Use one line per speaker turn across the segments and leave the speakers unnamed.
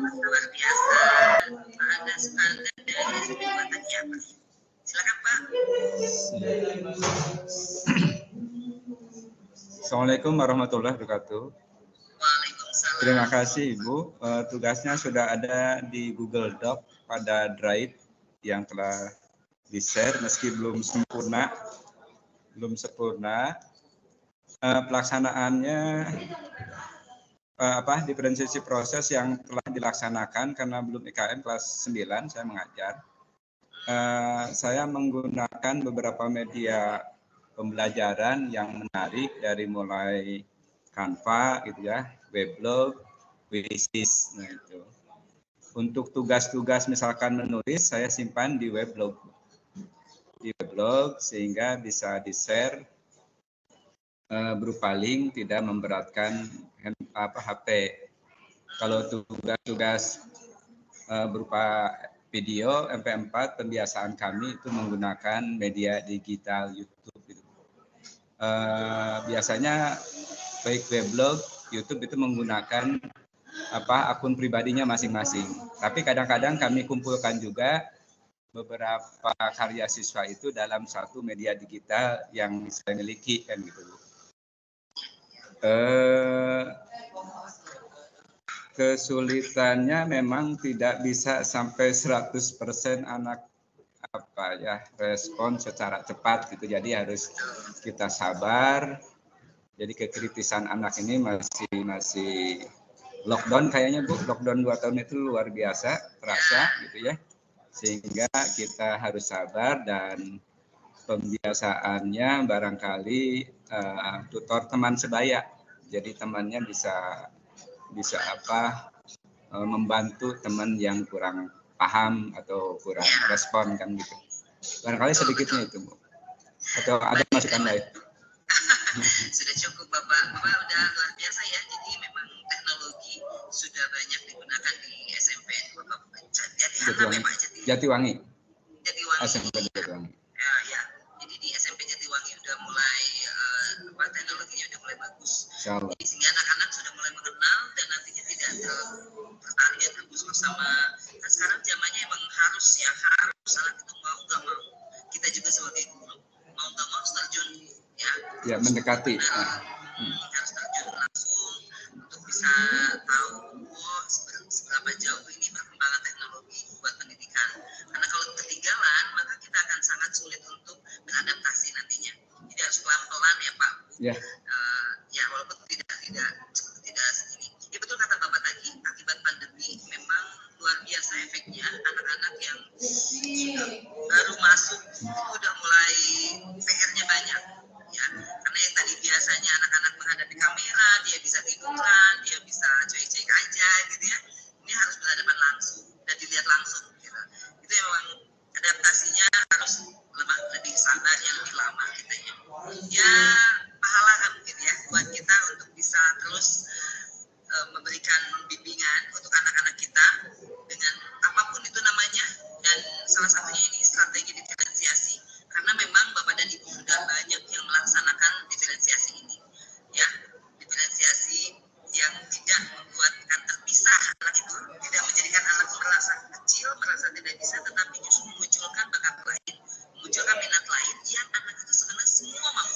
luar biasa. Anda dari SMP 2 tadi apa? Silakan Pak.
Assalamualaikum warahmatullahi wabarakatuh.
Waalaikumsalam.
Terima kasih Ibu. Tugasnya sudah ada di Google Doc pada Drive yang telah di-share meski belum sempurna. Pelaksanaannya diferensiasi proses yang telah dilaksanakan karena belum IKM kelas 9 saya mengajar. Saya menggunakan beberapa media pembelajaran yang menarik dari mulai Canva gitu ya, Weblog, Wishes, nah itu. Untuk tugas-tugas misalkan menulis saya simpan di Weblog. Sehingga bisa di-share berupa link, tidak memberatkan HP. Kalau tugas-tugas berupa video MP4 pembiasaan kami itu menggunakan media digital YouTube. Biasanya baik weblog, YouTube itu menggunakan akun pribadinya masing-masing. Tapi kadang-kadang kami kumpulkan juga beberapa karya siswa itu dalam satu media digital yang saya miliki kan gitu. Kesulitannya memang tidak bisa sampai 100% anak respon secara cepat gitu. Jadi harus kita sabar. Jadi kekritisan anak ini masih lockdown kayaknya Bu, lockdown 2 tahun itu luar biasa terasa gitu ya. Sehingga kita harus sabar dan pembiasaannya barangkali tutor teman sebaya. Jadi temannya bisa membantu teman yang kurang paham atau kurang respon kan gitu. Barangkali sedikitnya itu Bu. Atau ada masukan lain?
Sudah cukup Bapak udah luar biasa ya. Jadi memang teknologi sudah banyak digunakan di SMP Bapak
Jatiwangi.
SMP Jatiwangi. Ya. Jadi di SMP Jatiwangi udah mulai teknologinya udah mulai bagus. Jadi sehingga anak-anak sudah mulai mengenal dan nantinya tidak tertarik ya terus bersama. Kan sekarang zamannya emang harus anak itu mau nggak mau. Kita juga sebagai guru mau nggak mau harus terjun ya
mendekati.
Harus terjun langsung untuk bisa tahu seberapa jauh ini perkembangan teknologi buat pendidikan. Karena kalau ketinggalan maka kita akan sangat sulit untuk beradaptasi nantinya. Jadi harus pelan-pelan ya Pak. Ya walaupun tidak segini. Ya betul kata Bapak tadi, akibat pandemi memang luar biasa efeknya. Anak-anak yang sudah baru masuk sudah mulai PR-nya banyak. Ya, karena yang tadi biasanya anak-anak menghadapi kamera, dia bisa tiduran, dia bisa cuek-cuek aja gitu ya. Ini harus berhadapan langsung dan dilihat langsung gitu. Itu memang adaptasinya harus lebih sabar, lebih lama gitu ya. Ya, pahala kan mungkin ya buat kita untuk bisa terus memberikan bimbingan untuk anak-anak kita dengan apapun itu namanya, dan salah satunya ini strategi diferensiasi. Karena memang Bapak dan Ibu sudah banyak yang melaksanakan diferensiasi ini. Ya, diferensiasi yang tidak membuatkan terpisah anak itu, tidak menjadikan anak merasa kecil, merasa tidak bisa, tetapi justru memunculkan bakat lain, memunculkan minat lain yang anak itu sebenarnya semua mau.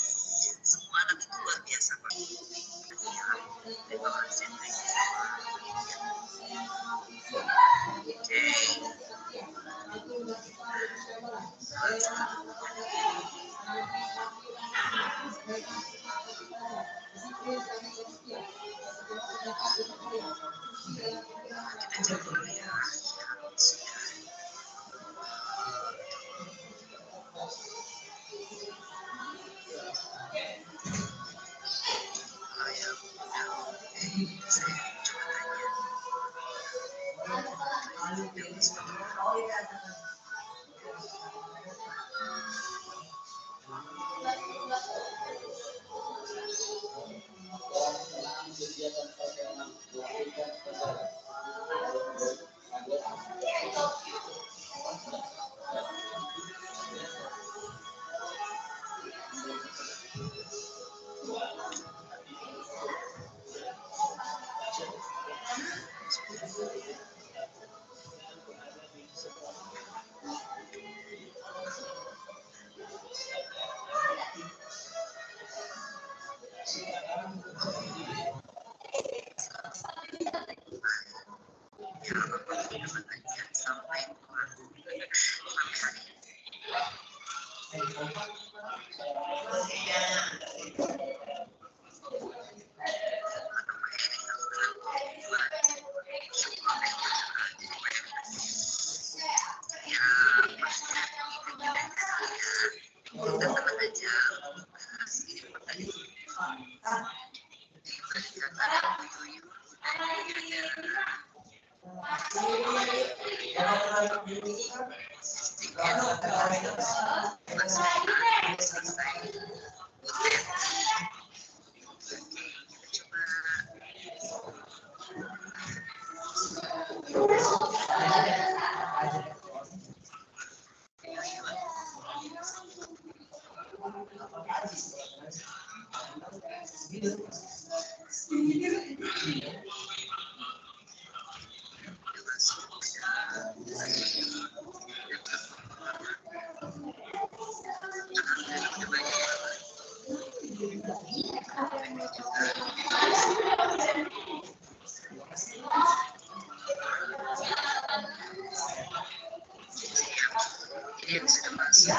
Yang sudah masuk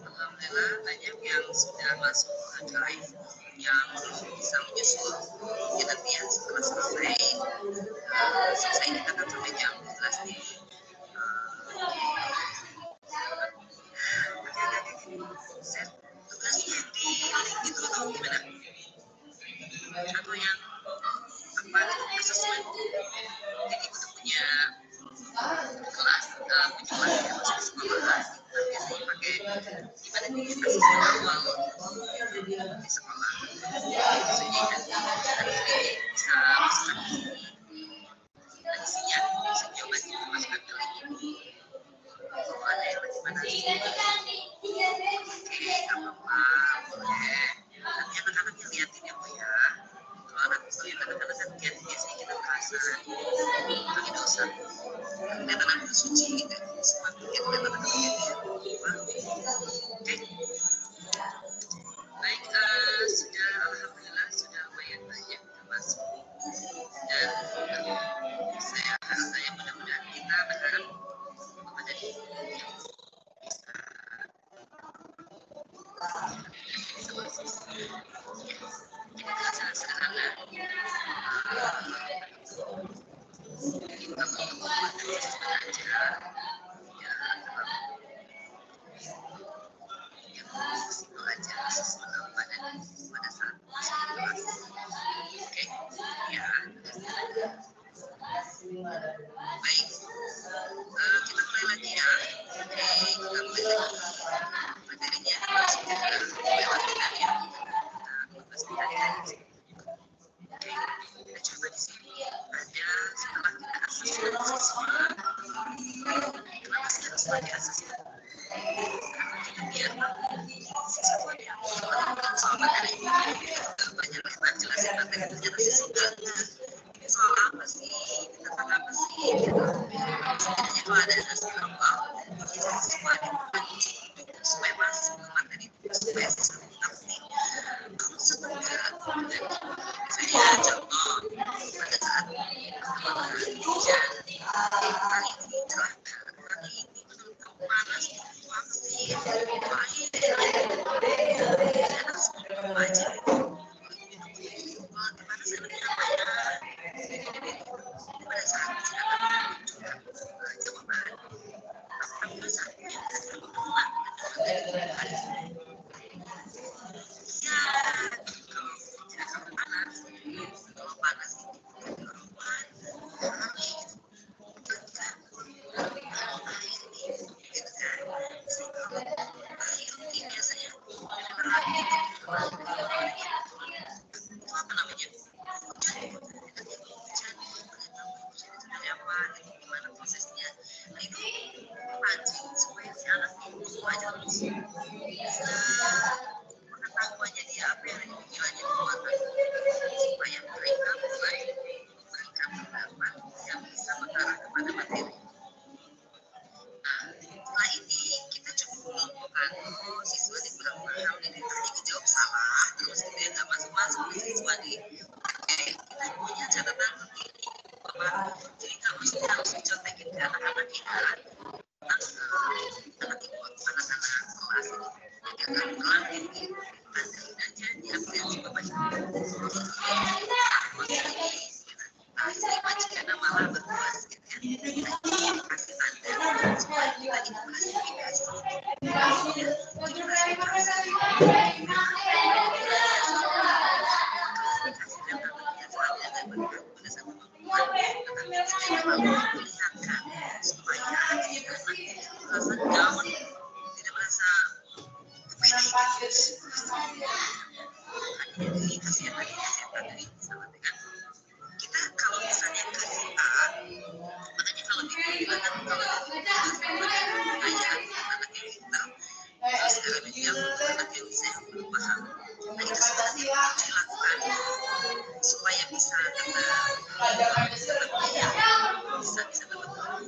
Alhamdulillah banyak yang sudah masuk drive yang bisa menyusul mungkin nanti ya setelah selesai kita kan sampai jam 12 nih set tugasnya di link itu atau gimana atau yang apa gitu assessment jadi udah punya kelas punya kelas ya masuk sekolah biasanya pakai gimana nih asesmen awal di sekolah maksudnya nanti bisa masukkan isinya bisa coba dimasukkan ke link ini kalau ada yang bagaimana oke apa-apa boleh nanti anak-anaknya liatin ya Bu ya kalau anak-anak kan lihat biasanya kita merasa tapi dosa kelihatan anak suci gitu semakin kelihatan anak-anaknya dia oke baik sudah alhamdulillah sudah lumayan banyak termasuk dan saya mudah-mudahan kita berharap kepada diri yang bisa masuk jadi dengan sangat sederhana kita bertemu pada proses belajar ya yang fleksibel aja sesuai pada saat masuk kelas oke ya baik kita mulai lagi ya oke kita mulai lagi materinya sudah lewat kita ya kita 15 menit aja oke kita coba di sini ada siswa kenapa sih harus pakai asesmen? Karena kita biar siswa yang melakukan soal materi banyak lebar jelasin materi ternyata siswa ini soal apa sih, tentang apa sih gitu. Setidaknya kalau ada asesmen awal siswa dipancing supaya masuk ke materi supaya siswa mengerti. Kamu setengah saya contoh pada saat hujan hari ini cerah, hari ini menurut kamu panas itu apa sih? Air enak semua aja itu. Kalau panas enaknya apa ya? Pada saat silakan menunjukkan jawaban. Tapi pada saat hujan tidak menolak ya kalau tidak kamu panas, kalau panas itu keluar hari biasanya itu apa namanya hujan dari apa gimana prosesnya, nah itu pancing supaya si anak itu aja terus pengetahuannya dia apa yang ada di pikirannya keluarkan supaya mereka mulai memberikan pendapat yang bisa mengarah kepada materi. Nah, setelah ini kita coba mengelompokkan siswa di beberapa hal yang ditanya dijawab salah terus gitu ya nggak masuk siswa nih. Oke, kita punya catatan begini bahwa jadi kamu sudah harus dicontekin ke anak-anak kita tentang anak-anak kelas ini yang akan kelas ini andain aja diambil yang coba baca. Nah, istri majikan malah berpuas gitu ya. Kasih tanda supaya kita itu klasifikasi. Supaya merasa down, tidak merasa ini kasihan tadi sama dengan kita kalau misalnya kasih A, makanya kalau di bilangan kalau ayah anak yang pintar terus yang anak yang bisa yang belum paham, nah itu sebenarnya harus dilakukan supaya bisa dapat bisa dapat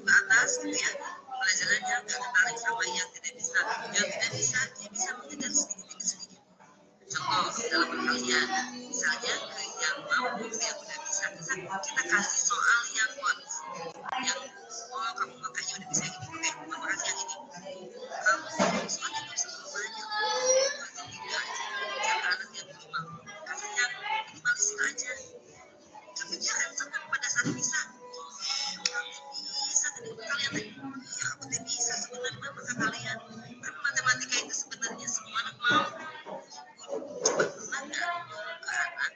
ke atas gitu ya, pelajarannya nggak tertarik sama yang tidak bisa dia bisa mengejar sedikit. Contoh dalam perkalian, misalnya ke yang mampu yang udah bisa kita kasih soal yang yang kamu makanya udah bisa gini, oke kamu kasih yang ini, kamu soalnya nggak bisa banyak atau tidak jangan anak yang belum mampu kasih yang minimalis aja, tapi dia akan senang pada saat bisa. Bisa tadi kalian tadi ya aku tidak bisa sebenarnya maka kalian karena matematika itu sebenarnya semua anak mau. Coba pernah nggak ke anak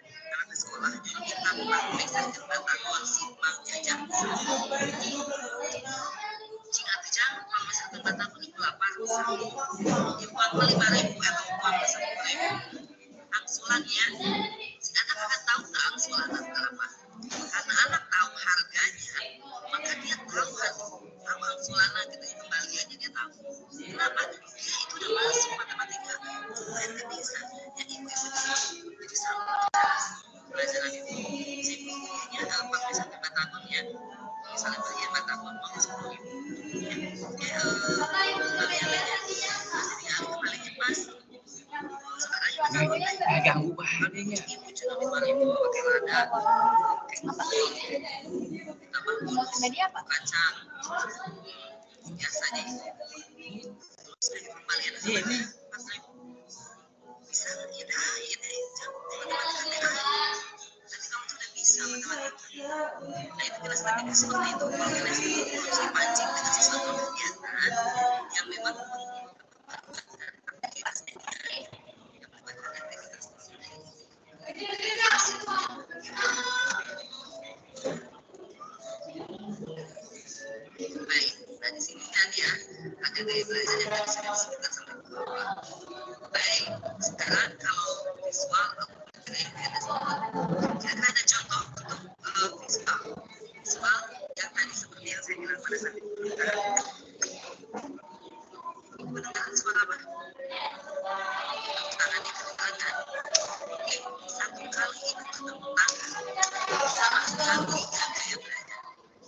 ke sekolah jadi kita periksa pengetahuan simpang jajak jika tujang uang masuk pengetahuan itu apa ya uang 5.000 atau uang 10.000 angsulannya si anak akan tahu nggak angsulan itu apa, karena anak tahu harganya maka dia tahu angsulannya gitu ya, kembaliannya dia tahu. Kenapa? Ya itu udah masuk matematika. Coba yang nggak bisa ya ibu-ibu jadi selalu pelajaran itu simpulannya gampang bisa 5 tahun ya, misalnya beli 5 tahun uang 10.000 kembaliannya kembalinya pas sekarang
ganggu banget ya.
ibu cuma 5.000 pakai lada tambah bonus kacang biasanya itu terus kayak kembalian ini 4.000 bisa ya dah matematika nanti kamu tuh udah bisa matematika. Nah itu jelas matematika seperti itu kalau kalian harus dipancing dengan sesuatu kegiatan yang memang mengembangkan aktivitasnya yang melibatkan aktivitas tersebut. Baik, nah di sini kan ya ada gaya belajar yang tadi sudah disebutkan sama Bapak. Baik, sekarang kalau visual kira-kira ada contoh untuk visual yang tadi seperti yang saya bilang pada saat itu. Mendengar suara apa? Tangan di kedengaran. Satu kali itu ketemu tangan sama sekali nggak ada yang belajar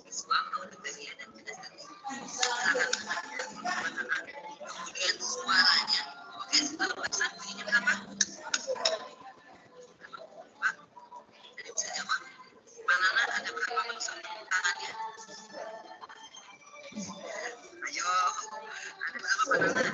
visual, audiovizual dan kinestetik. Kemudian suaranya, oke, setelah baca bunyinya berapa? Pak, jadi bisa jawab. Banana ada berapa unsur tangannya? Ayo, ada berapa banana?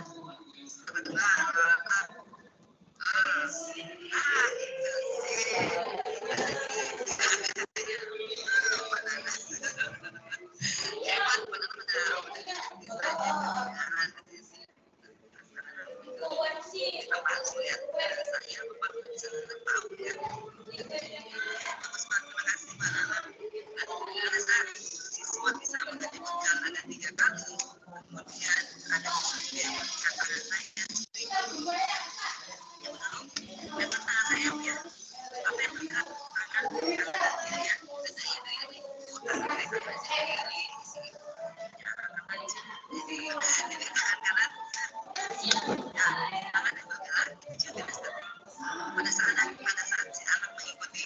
Pada saat si anak mengikuti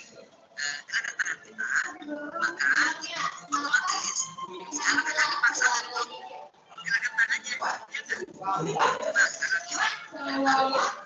gerakan tangan kita, maka otomatis si anak akan dipaksa untuk gerakan tangannya. Ya kan? Nah, sekarang yuk.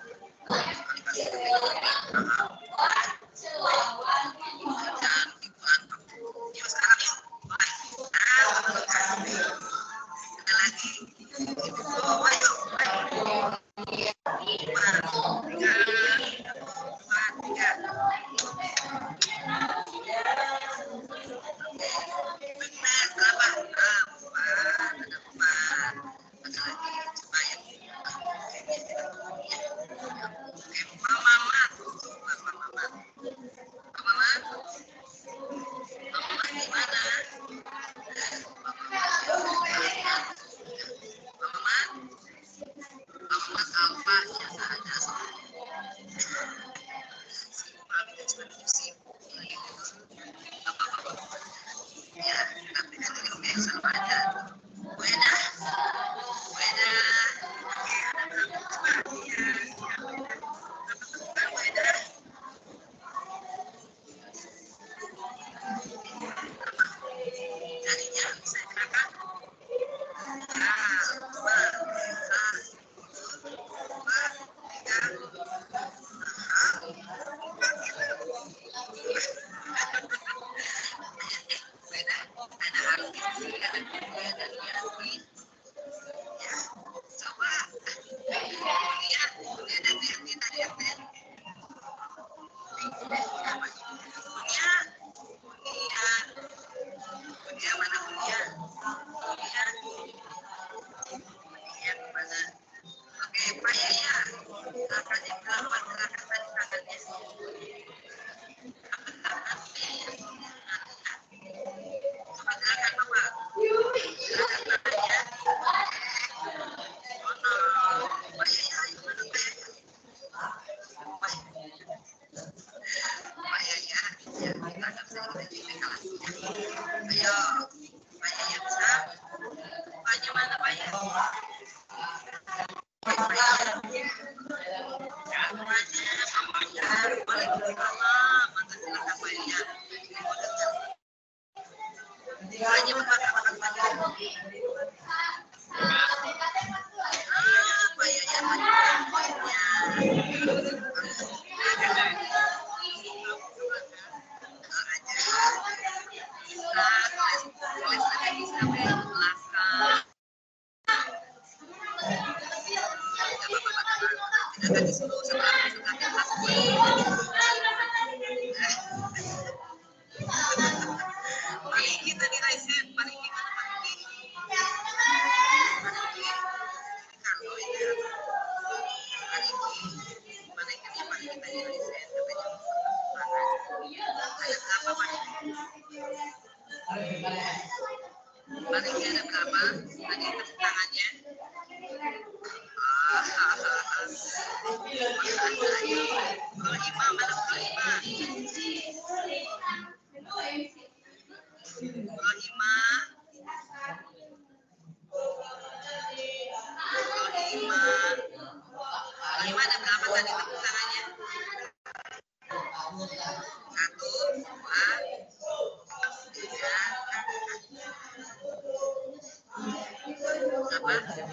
Apa? Ya.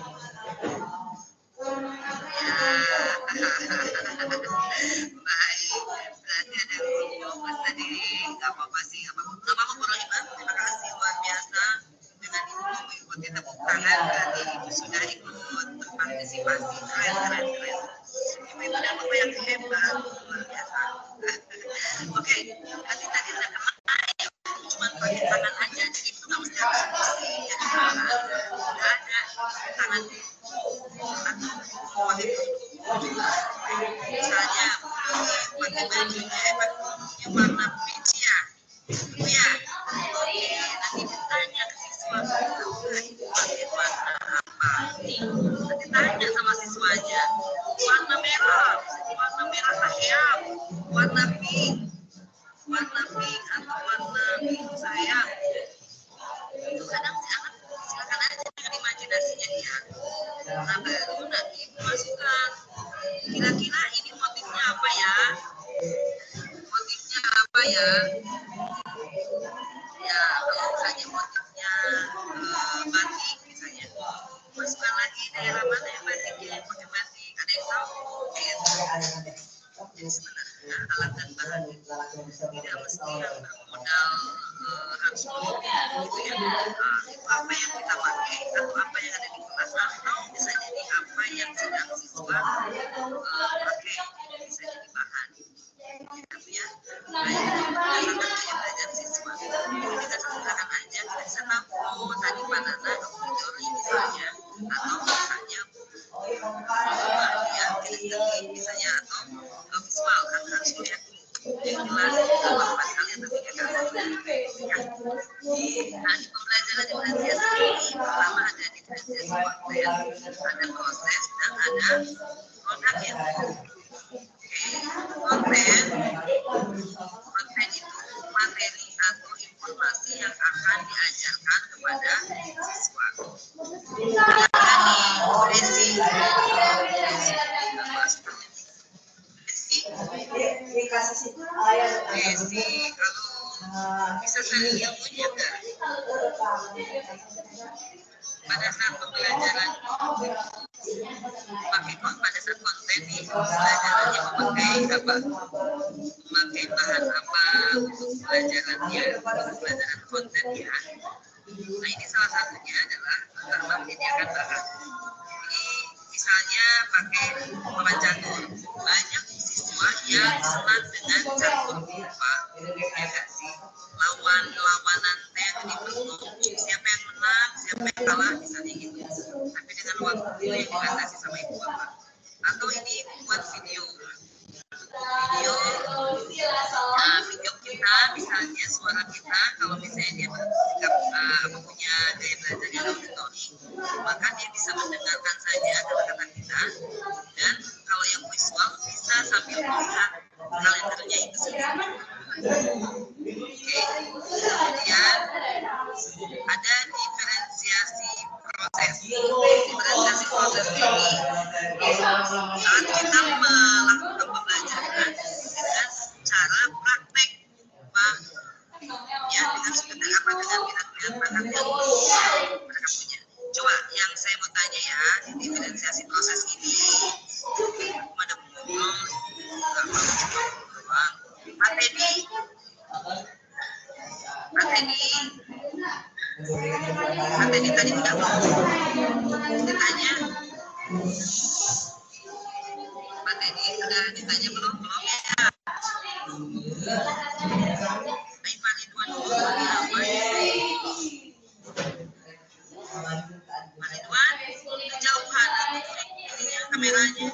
Baik. Berarti ada fokus tadi. Gak apa-apa sih. Gak apa-apa Bro Iman. Terima kasih luar biasa. Dengan itu mengikuti tepuk tangan. Berarti Ibu sudah ikut berpartisipasi. Keren. Ibu dan Bapak yang hebat. Luar biasa. Oke. Nanti tadi udah kemana? Cuma pakai tangan aja. Jadi itu nggak mesti harus kursi. Jadi nggak ada tangan atau misalnya pakai bajunya warna peach ya, itu ya. Oke, nanti ditanya ke siswa itu pakai warna apa. Nanti tanya sama siswanya, warna merah ayam, warna pink atau warna biru sayang. Itu kadang si anak silakan aja dengan imajinasinya dia. Nah baru nanti ibu masukkan kira-kira ini motifnya apa ya, ya kalau misalnya motifnya batik misalnya, masukkan lagi daerah mana yang batiknya pakai batik, ada yang tahu mungkin. Jadi sebenarnya alat dan bahan tidak mesti yang bermodal harus gitu ya. Itu apa yang kita pakai atau apa yang ada di kelas atau bisa jadi apa yang sedang siswa pakai, bisa jadi bahan gitu ya. Baik itu berdasarkan gaya belajar siswa. Itu kita sederhana aja, kita bisa tahu tadi banana hijau misalnya, atau misalnya ya misalnya atau visual kan harus melihat yang jelas apa kalian nanti akan ya. Nah di pembelajaran diferensiasi ini pertama ada diferensiasi konten, ada proses dan ada produk ya. Konten itu materi atau informasi yang akan diajarkan kepada siswa. Desi, kalau bisa saya ilmunya enggak? Pada saat pembelajaran pada saat konten nih, pembelajarannya memakai apa? Memakai bahan apa untuk pembelajarannya, untuk pelajaran konten ya. Nah ini salah satunya adalah karena menyediakan bahan. Ini misalnya pakai papan catur. Banyak siswa yang senang dengan catur kurva, ya kan sih? Lawanan yang dibentuk, siapa yang menang, siapa yang kalah, misalnya gitu. Tapi dengan waktu yang dibatasi sama ibu bapak. Atau ini buat video kita, misalnya suara kita, kalau misalnya dia bersikap punya gaya belajar yang auditori, maka dia bisa mendengarkan saja kata-kata kita, dan kalau yang visual bisa sambil melihat kalendernya itu sendiri. Oke, kemudian ada diferensiasi proses. Diferensiasi proses ini saat kita melakukan pembelajaran dengan cara praktek, Pak, ya dengan sekedar apa, dengan minat bakat yang mereka punya. Coba yang saya mau tanya ya, di diferensiasi proses ini, ada ngobrol, Pak Teddy, tadi udah ditanya. Pak Teddy sudah ditanya belum ya? Baik Pak Ridwan dulu lagi apa ya? Pak Ridwan, kejauhan ini kameranya.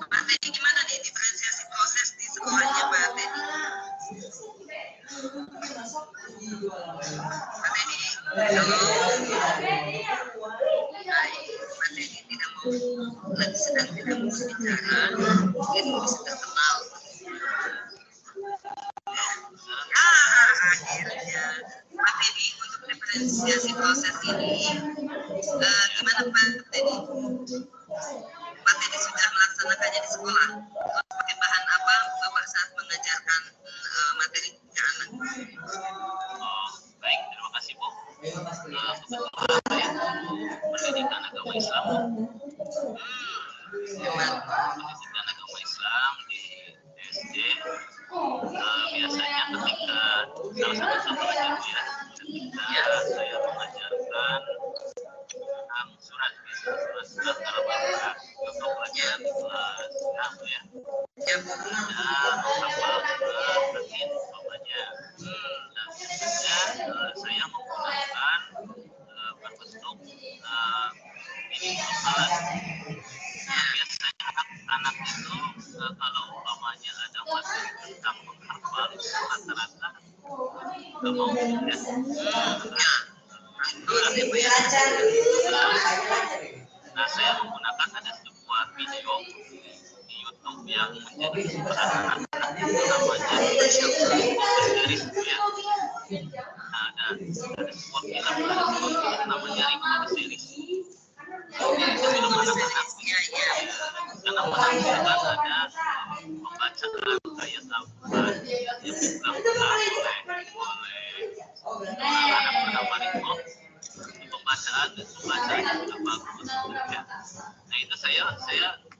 Pak Teddy gimana nih diferensiasi proses di sekolahnya Pak Teddy? Pak Teddy, halo. Baik, Pak Teddy tidak mau, lagi sedang tidak mau berbicara, mungkin bisa terkenal. Akhirnya Pak Teddy untuk diferensiasi proses ini gimana Pak Teddy? Pak Teddy sudah melaksanakannya di sekolah. Terus pakai bahan apa Bapak saat mengajarkan materi ke anak?
Baik, terima kebetulan saya pendidikan agama Islam. Pendidikan agama Islam di SD. Biasanya ketika salah satu contoh aja ya, ketika saya mengajarkan tentang surat Al-Baqarah untuk pelajaran kelas 6 ya. Dan hafal hadis umpamanya. Dan biasanya saya menggunakan berbentuk mini hafalan. Biasanya anak-anak itu kalau umpamanya ada materi tentang menghafal itu rata-rata nggak mau ya. Nah, saya menggunakan ada sebuah video di YouTube yang menjadi hiburan anak-anak namanya berseries ya. Nah, ada sebuah film namanya Ring Series. Itu film anak-anak karena menampilkan ada pembacaan ayat Al-Quran yang diulang-ulang oleh anak bernama Riko. Pembacaan yang sudah bagus ya. Nah, itu saya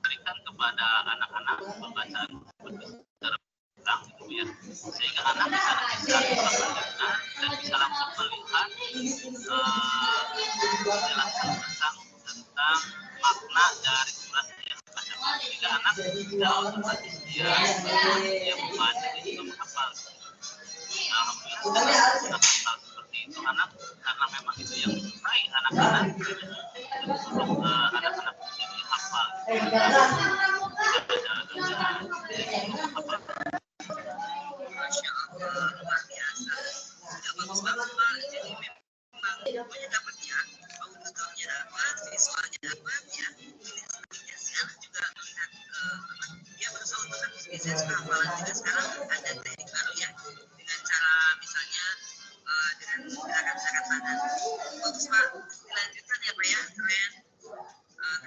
berikan kepada anak-anak pembacaan secara ulang gitu ya, sehingga anak bisa mendengar dan bisa langsung melihat penjelasan tentang makna dari surat yang dibaca, sehingga anak secara otomatis dia membaca dan juga menghafal. Alhamdulillah setelah hal seperti itu anak, karena memang itu yang disukai anak-anak, untuk anak-anak menjadi hafal.
Masya Allah, luar biasa. Sudah bagus banget Pak. Jadi memang pokoknya dapat ya, audionya dapat, visualnya dapat ya. Ini si anak juga melihat dia berusaha untuk kan biasanya suka hafalan juga. Sekarang ada teknik baru ya, dengan cara misalnya dengan gerakan-gerakan tangan. Bagus Pak, dilanjutkan ya Pak ya, keren.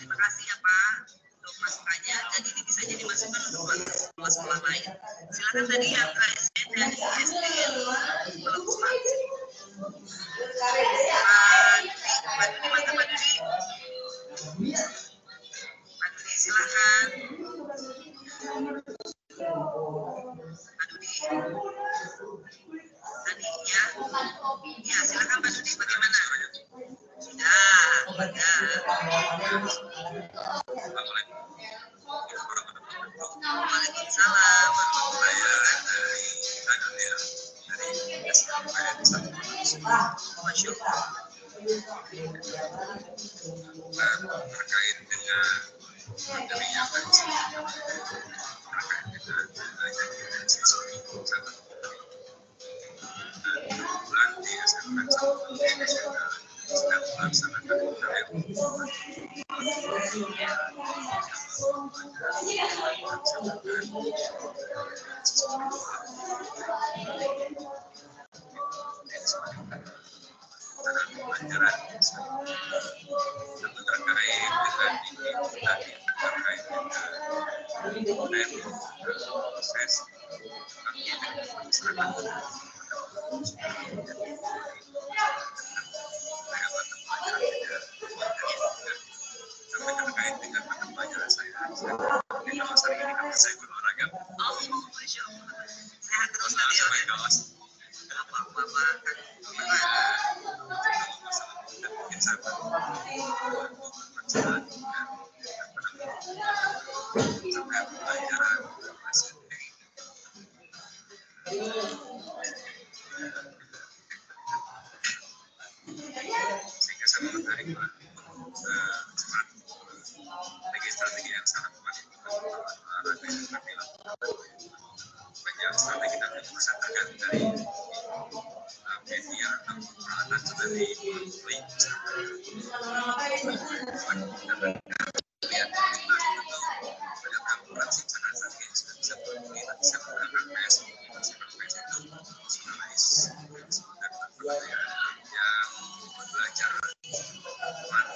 Terima kasih ya Pak untuk masukannya, dan ini bisa jadi masukan untuk sekolah-sekolah lain. Silakan tadi yang KSN dari SD bagus Pak. Pak Dudi, mantap Pak Dudi. Pak Dudi silakan. Pak Dudi. Tadi ya. Ya silakan Pak Dudi, bagaimana? Sudah. Waalaikumsalam warahmatullahi wabarakatuh. Masya Allah.
Terkait dengan materi yang tadi terkait dengan belajar siswa sangat dan kebetulan di SMK ini sedang melaksanakan pelajaran tentu terkait dengan ini tadi terkait dengan proses tapi terkait dengan mata pelajaran saya di kawasan ini karena saya berolahraga.
Masya Allah. Sehat terus tadi ya. Bapak-bapak
mungkin saya pelajaran masih sehingga saya tertarik strategi yang sangat menarik banyak strategi dan misalkan dari media atau peralatan seperti link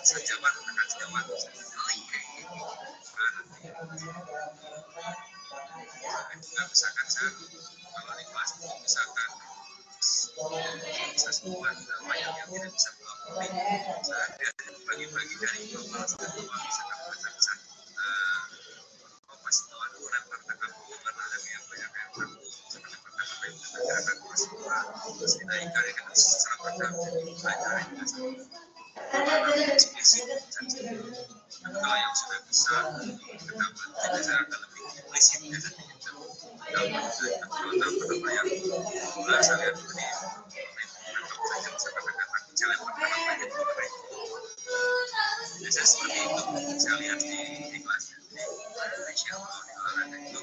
sejauh misalkan saya kalau di kelas misalkan organisasi buat banyak yang tidak bisa pulang mudik. Saya bagi-bagi dari global sampai global misalkan mereka bisa pas tahun lempar ke kampung karena ada yang banyak yang takut misalkan lempar ke kampung itu gerakan terus dinaikkan ya kan secara pada belajar juga sama eksplisit dan kalau yang sudah bisa kita saya akan lebih eksplisit ya nanti kita tahu yang saya lihat di menangkap saja misalkan ada takut saya lempar ke kampung itu mengenai biasanya seperti itu saya lihat di kelasnya Indonesia kalau di olahraga itu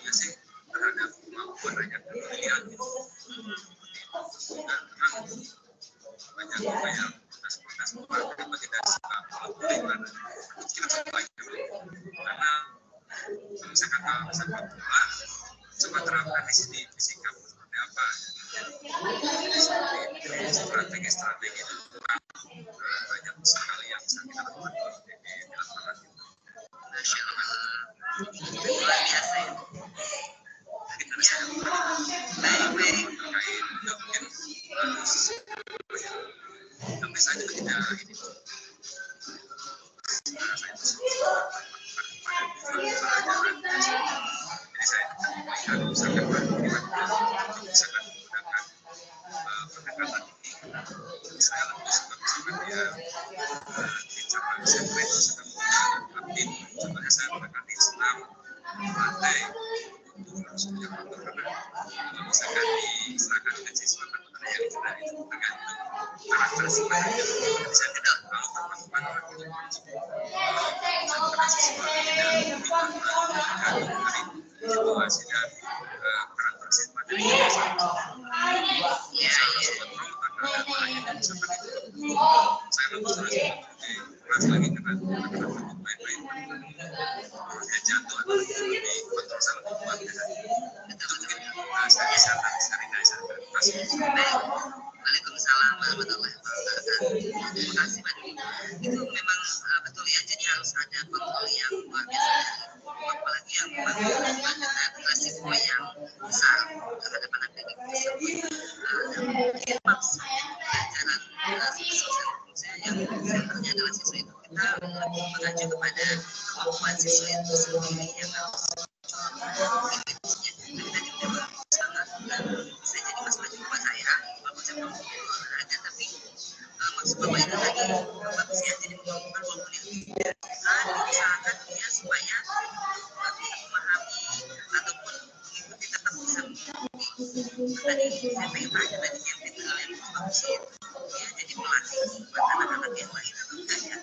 ya sih terhadap kemampuan rakyat pilihan gitu. Juga memang banyak yang protes-protes bahwa tidak suka kalau boleh berada kita satu lagi dulu karena misalkan kalau sepak bola coba terapkan di sini fisika seperti apa jadi seperti strategi itu banyak sekali yang bisa kita lakukan di lapangan itu.
Masya Allah, luar biasa ya. Baik.
Terkait juga mungkin harus sampai saja tidak ini saya itu pelajaran jadi saya melihat misalkan misalkan menggunakan pendekatan ini saya lebih suka misalkan dia bicara SMP itu sedang menggunakan aktif contohnya saya mendekati senam lantai untuk harus punya faktor karena kalau misalkan diserahkan ke siswa kan ada yang sudah itu tergantung karakter siswa jadi saya tidak terlalu berpatokan untuk karena siswa tidak tergantung dari situasi dan karakter siswa dari kebiasaan misalkan sobat mau karena ada banyak yang misalkan itu saya lebih terus keras lagi karena takut main-main dia jatuh atau lebih kontrol saya lebih kuat ya itu mungkin saya bisa sharing dari saya terima kasih.
Waalaikumsalam warahmatullahi wabarakatuh. Terima kasih Pak Dwi. Itu memang betul ya, jadi harus ada kontrol yang luar biasa, apalagi yang dengan resiko yang besar terhadap anak didik tersebut. Dan mungkin maksud pelajaran sosial fungsinya yang senternya adalah siswa itu kita lebih mengacu kepada kemampuan siswa itu sendiri yang harus sangat bisa jadi masalah juga buat saya kalau saya mau olahraga tapi maksud bapak itu tadi manusia jadi melakukan walaupun itu diusahakan dia supaya bisa memahami ataupun mengikuti tetap bisa mengikuti tadi saya pengen tanya tadi yang bagus itu ya jadi pelatih buat anak-anak yang lain atau enggak ya kan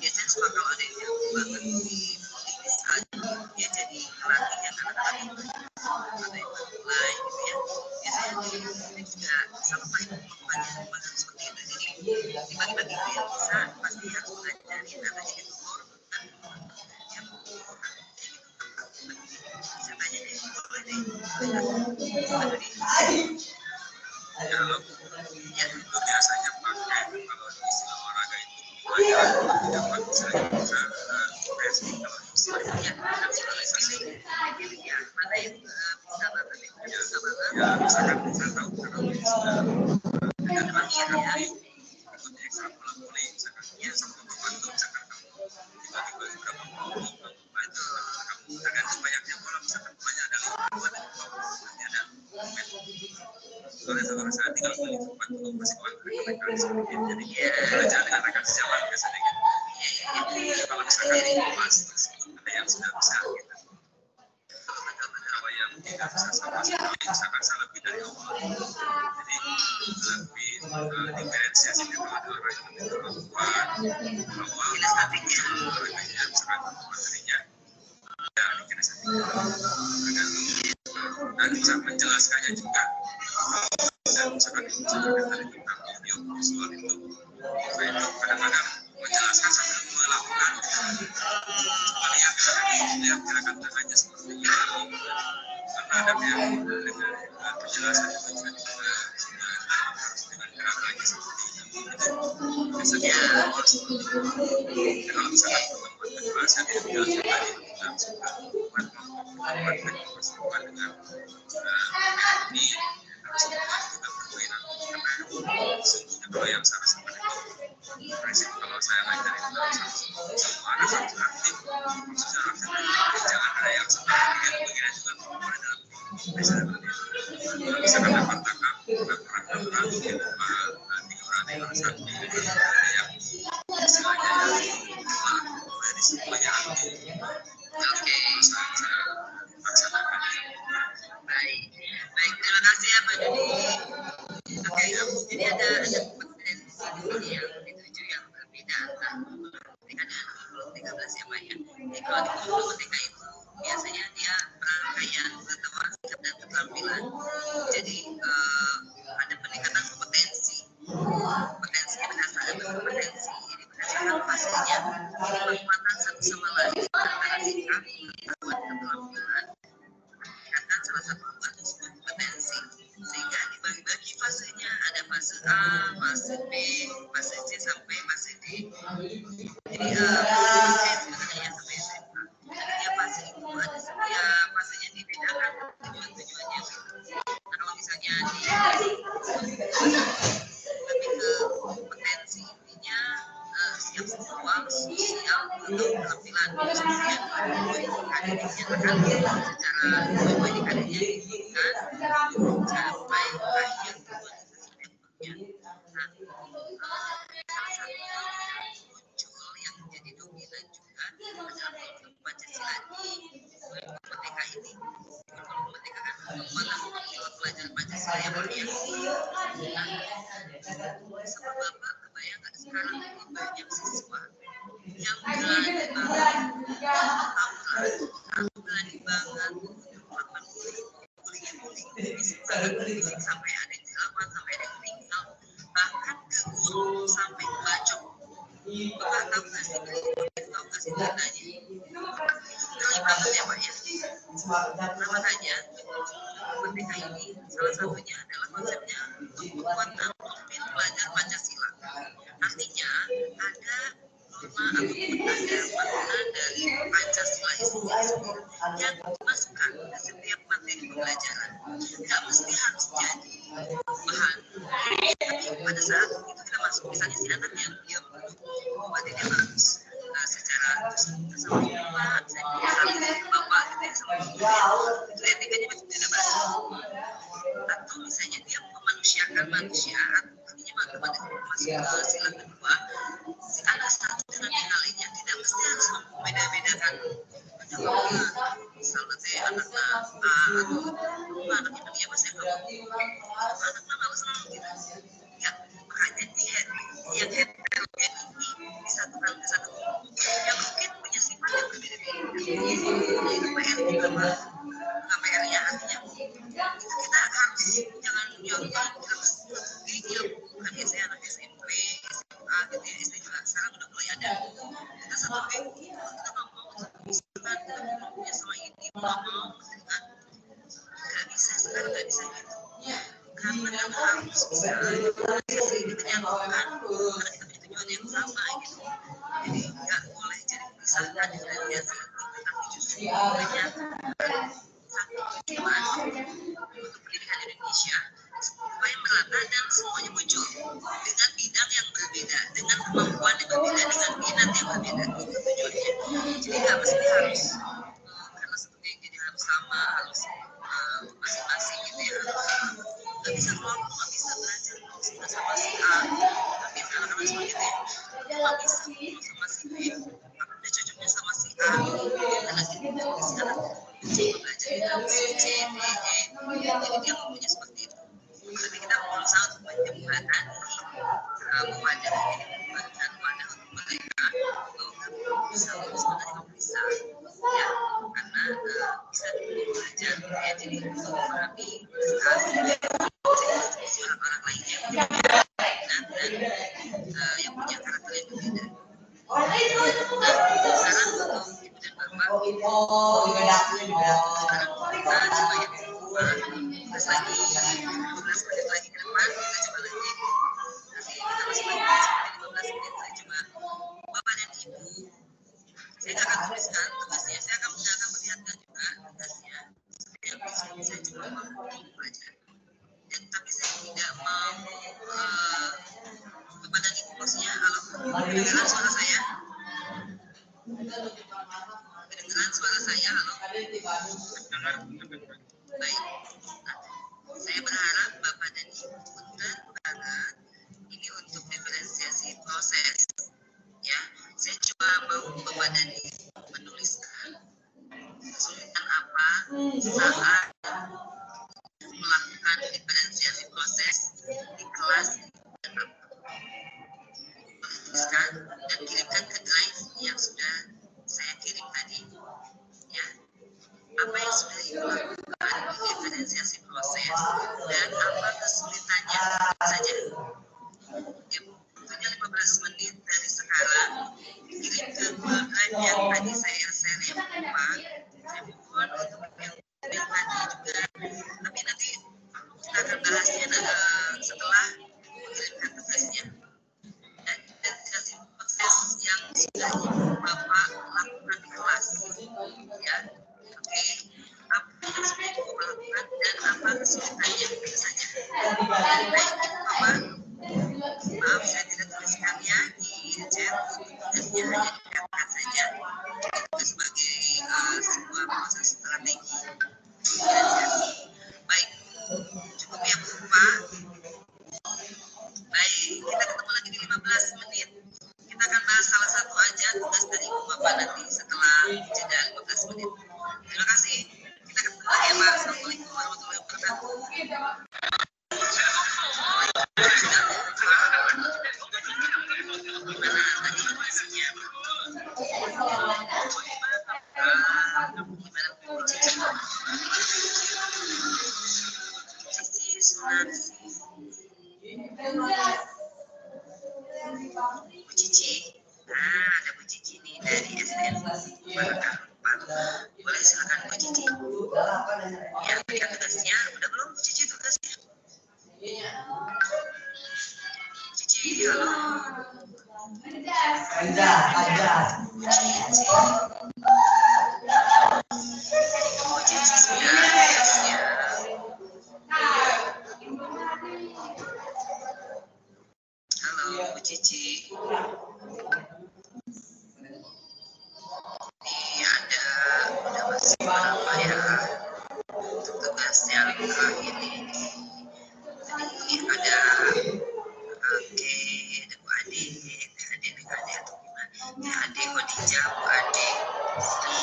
biasanya suka kalau ada yang banget di misalnya dia jadi pelatih yang anak-anak yang ada yang mulai gitu ya biasanya ini juga sama Pak Ibu kemampuannya bahkan seperti itu jadi dibagi-bagi itu yang bisa pasti harus mengajari anak jadi tutor dan yang saya tanya deh boleh deh
ya itu biasanya pakai kalau istilah olahraga itu pelajaran tidak pakai saya bisa versi kalau istilahnya naturalisasi
ya mana yang bisa banget
ya misalkan saya tahu kalau sudah dengan masyarakat ikutnya ekstra bola voli misalkan ya sama pembantu misalkan kamu tiba-tiba berapa kelompok kamu itu kamu tergantung banyaknya bola misalkan bolanya ada 5 ada 20 nanti ada momen soalnya saya tinggal beli tempat untuk masih rekan-rekan seperti itu jadi belajar dengan rekan sejawat biasanya gitu kalau misalkan di kelas tersebut ada yang sudah bisa gitu kalau yang tidak bisa sama sekali misalkan saya lebih dari awal jadi lebih diferensiasi kalau ada orang yang lebih kemampuan bahwa olahraganya misalkan materinya ya kinesatik tergantung dan bisa menjelaskannya juga dan misalkan tadi tentang audio visual itu saya itu kadang-kadang menjelaskan sambil melakukan coba lihat gerakan tangannya seperti ini karena ada yang dengan penjelasan itu juga sudah harus dengan gerakannya seperti ini itu biasanya harus kalau misalkan kemampuan bahasa dia menjelaskan tadi tentang sudah kemampuan dengan ini harus juga karena sesungguhnya kalau yang sama-sama itu prinsip kalau saya ngajar itu satu anak satu aktif maksudnya aktif jangan ada yang sebenarnya begini juga ada dalam misalnya misalkan dapat tangkap kurang mungkin 3 orang di kelas 1 ada yang istilahnya dari semuanya aktif.
Oke.
Saya laksanakan.
Baik, baik, terima kasih ya Pak Dudi. Oke, jadi ada kompetensi di sini yang dituju yang berbeda antara ketika dan kurikulum 13 ya Pak ya. Jadi kalau di kurikulum merdeka itu biasanya dia rangkaian pengetahuan sikap dan keterampilan. Jadi ada peningkatan kompetensi. Kompetensinya berdasarkan kompetensi. Jadi berdasarkan fasenya. Jadi penguatan satu sama lain antara sikap, pengetahuan, keterampilan. Meningkatkan salah satu atau sebuah kompetensi sehingga dibagi-bagi fasenya ada fase A, fase B, fase C sampai fase D. Jadi fase sebenarnya sampai SMA. Artinya fase itu ada setiap fasenya dibedakan tujuan-tujuannya. Nah kalau misalnya lebih ke kompetensi intinya intelektual, sosial, atau keterampilan khususnya ada dinyatakan secara poin kadernya diinginkan mencapai akhir tujuan salah satu yang muncul yang menjadi dominan juga adalah Pancasila di merdeka ini. Kalau merdeka kan penguatan pelajaran Pancasila yang bervariasi. Sama Bapak kebayang nggak sekarang ini banyak siswa yang berani banget berani banget melakukan bullying fisik sampai ada yang dilawan, sampai ada yang meninggal, bahkan ke guru sampai membacok. Bapak tahu nggak sih tahu nggak sih beritanya? Ngeri banget ya Pak ya. Sama saja merdeka ini salah satunya adalah konsepnya penguatan pemimpin pelajar Pancasila. Artinya ada norma ataupun ada makna dari Pancasila itu sendiri yang dimasukkan ke setiap materi pembelajaran. Nggak mesti harus jadi bahan. Tapi pada saat itu kita masuk, misalnya si anak yang dia materi bagus secara sama Pak, saya Bapak gitu ya sama itu etikanya masih tidak masuk. Atau misalnya dia memanusiakan manusia, artinya masuk ke sila kedua, si anak satu dengan yang lainnya tidak mesti harus membeda-bedakan. Misalnya saya anaknya A atau anaknya dia masih anaknya nggak usah gitu. Ya, makanya dia yang heterogen ini disatukan ke satu yang mungkin punya sifat yang berbeda-beda. Itu PR juga Pak. PR-nya artinya kita harus jangan menjauhkan kita bukan biasanya anak SMP, SMA gitu ya, SD juga sekarang udah mulai ada. Kita satu minggu kita nggak mau misalkan kita punya sama ini nggak mau kan nggak bisa sekarang nggak bisa gitu. Karena kan harus bisa negosiasi ini menyatukan karena kita punya tujuan yang sama gitu. Jadi nggak boleh jadi memisahkan diferensiasi tapi justru menyatukan satu tujuan untuk pendidikan Indonesia supaya merata dan semuanya muncul dengan bidang yang berbeda, dengan kemampuan yang berbeda, dengan minat yang berbeda itu tujuannya. Jadi nggak mesti harus karena seperti yang jadi harus sama, harus masing-masing gitu ya. Nggak bisa kelompok, nggak bisa belajar sama si A. Tapi anak-anak seperti itu ya, nggak bisa sama si B. Aku udah cocoknya sama si A. Karena si anak coba belajar dengan si C, D, E. Jadi dia ngomongnya seperti itu. Tapi kita berusaha untuk menyempurnakan wadah ini, menyempurnakan wadah untuk mereka. Kalau bisa lulus, kamu bisa. Ya, karena bisa belajar. Ya, jadi bisa memahami prestasi orang-orang lainnya yang punya minat dan yang punya karakter yang berbeda. Sekarang untuk ibu dan bapak, sekarang kita coba ya, terus lagi 15 menit lagi ke depan kita coba lagi. Nanti kita masih lagi sampai 15 menit. Saya coba bapak dan ibu, saya nggak akan tuliskan tugasnya, saya akan perlihatkan juga tugasnya. Seperti yang bisa saya coba belajar. Dan tapi saya tidak mau Kedengeran suara saya? Kedengeran suara saya? Halo? Baik. Saya berharap Bapak dan Ibu punten banget ini untuk diferensiasi proses. Ya, saya coba mau Bapak dan Ibu menuliskan kesulitan apa saat melakukan diferensiasi proses di kelas dan tuliskan dan kirimkan ke drive yang sudah saya kirim tadi. Ya, apa yang sudah Ibu lakukan di diferensiasi proses dan apa kesulitannya saja. Ya, waktunya 15 menit dari sekarang kirim ke Google Drive yang tadi saya share ya Pak. Saya mohon untuk yang tadi juga, tapi nanti kita akan bahasnya setelah mengirimkan tugasnya. Dan diferensiasi proses yang sudah Ibu Bapak lakukan di kelas. Ya, oke. Apa yang sudah Ibu lakukan dan apa kesulitannya itu saja. Baik, Ibu Bapak. Maaf, saya tidak tuliskannya di chat. Tugasnya hanya dikatakan saja. Itu sebagai sebuah proses strategi diferensiasi. Baik, cukup ya Bu Pak. Baik, kita ketemu lagi di 15 menit. Kita akan bahas salah satu aja tugas dari Ibu Bapak nanti setelah jeda 15 menit. Terima kasih. Kita ketemu lagi ya Pak. Assalamualaikum warahmatullahi wabarakatuh. Gimana tadi kondisinya? Gimana Bu Cici? Cici Sunarsi. Bu Cici. Nah, ada Bu Cici nih dari SDN Barakan 4. Boleh silakan Bu Cici. Ya, berikan tugasnya. Udah belum Bu Cici tugasnya? Bu Cici, halo. Bu Cici. Bu Cici sudah tugasnya. Halo Bu Cici. Ini udah masih berapa ya untuk tugas yang ini. Tadi ada Oke, ada Bu Ade, Ade atau gimana? Ya Ade, Khadijah, Bu Ade, Sri,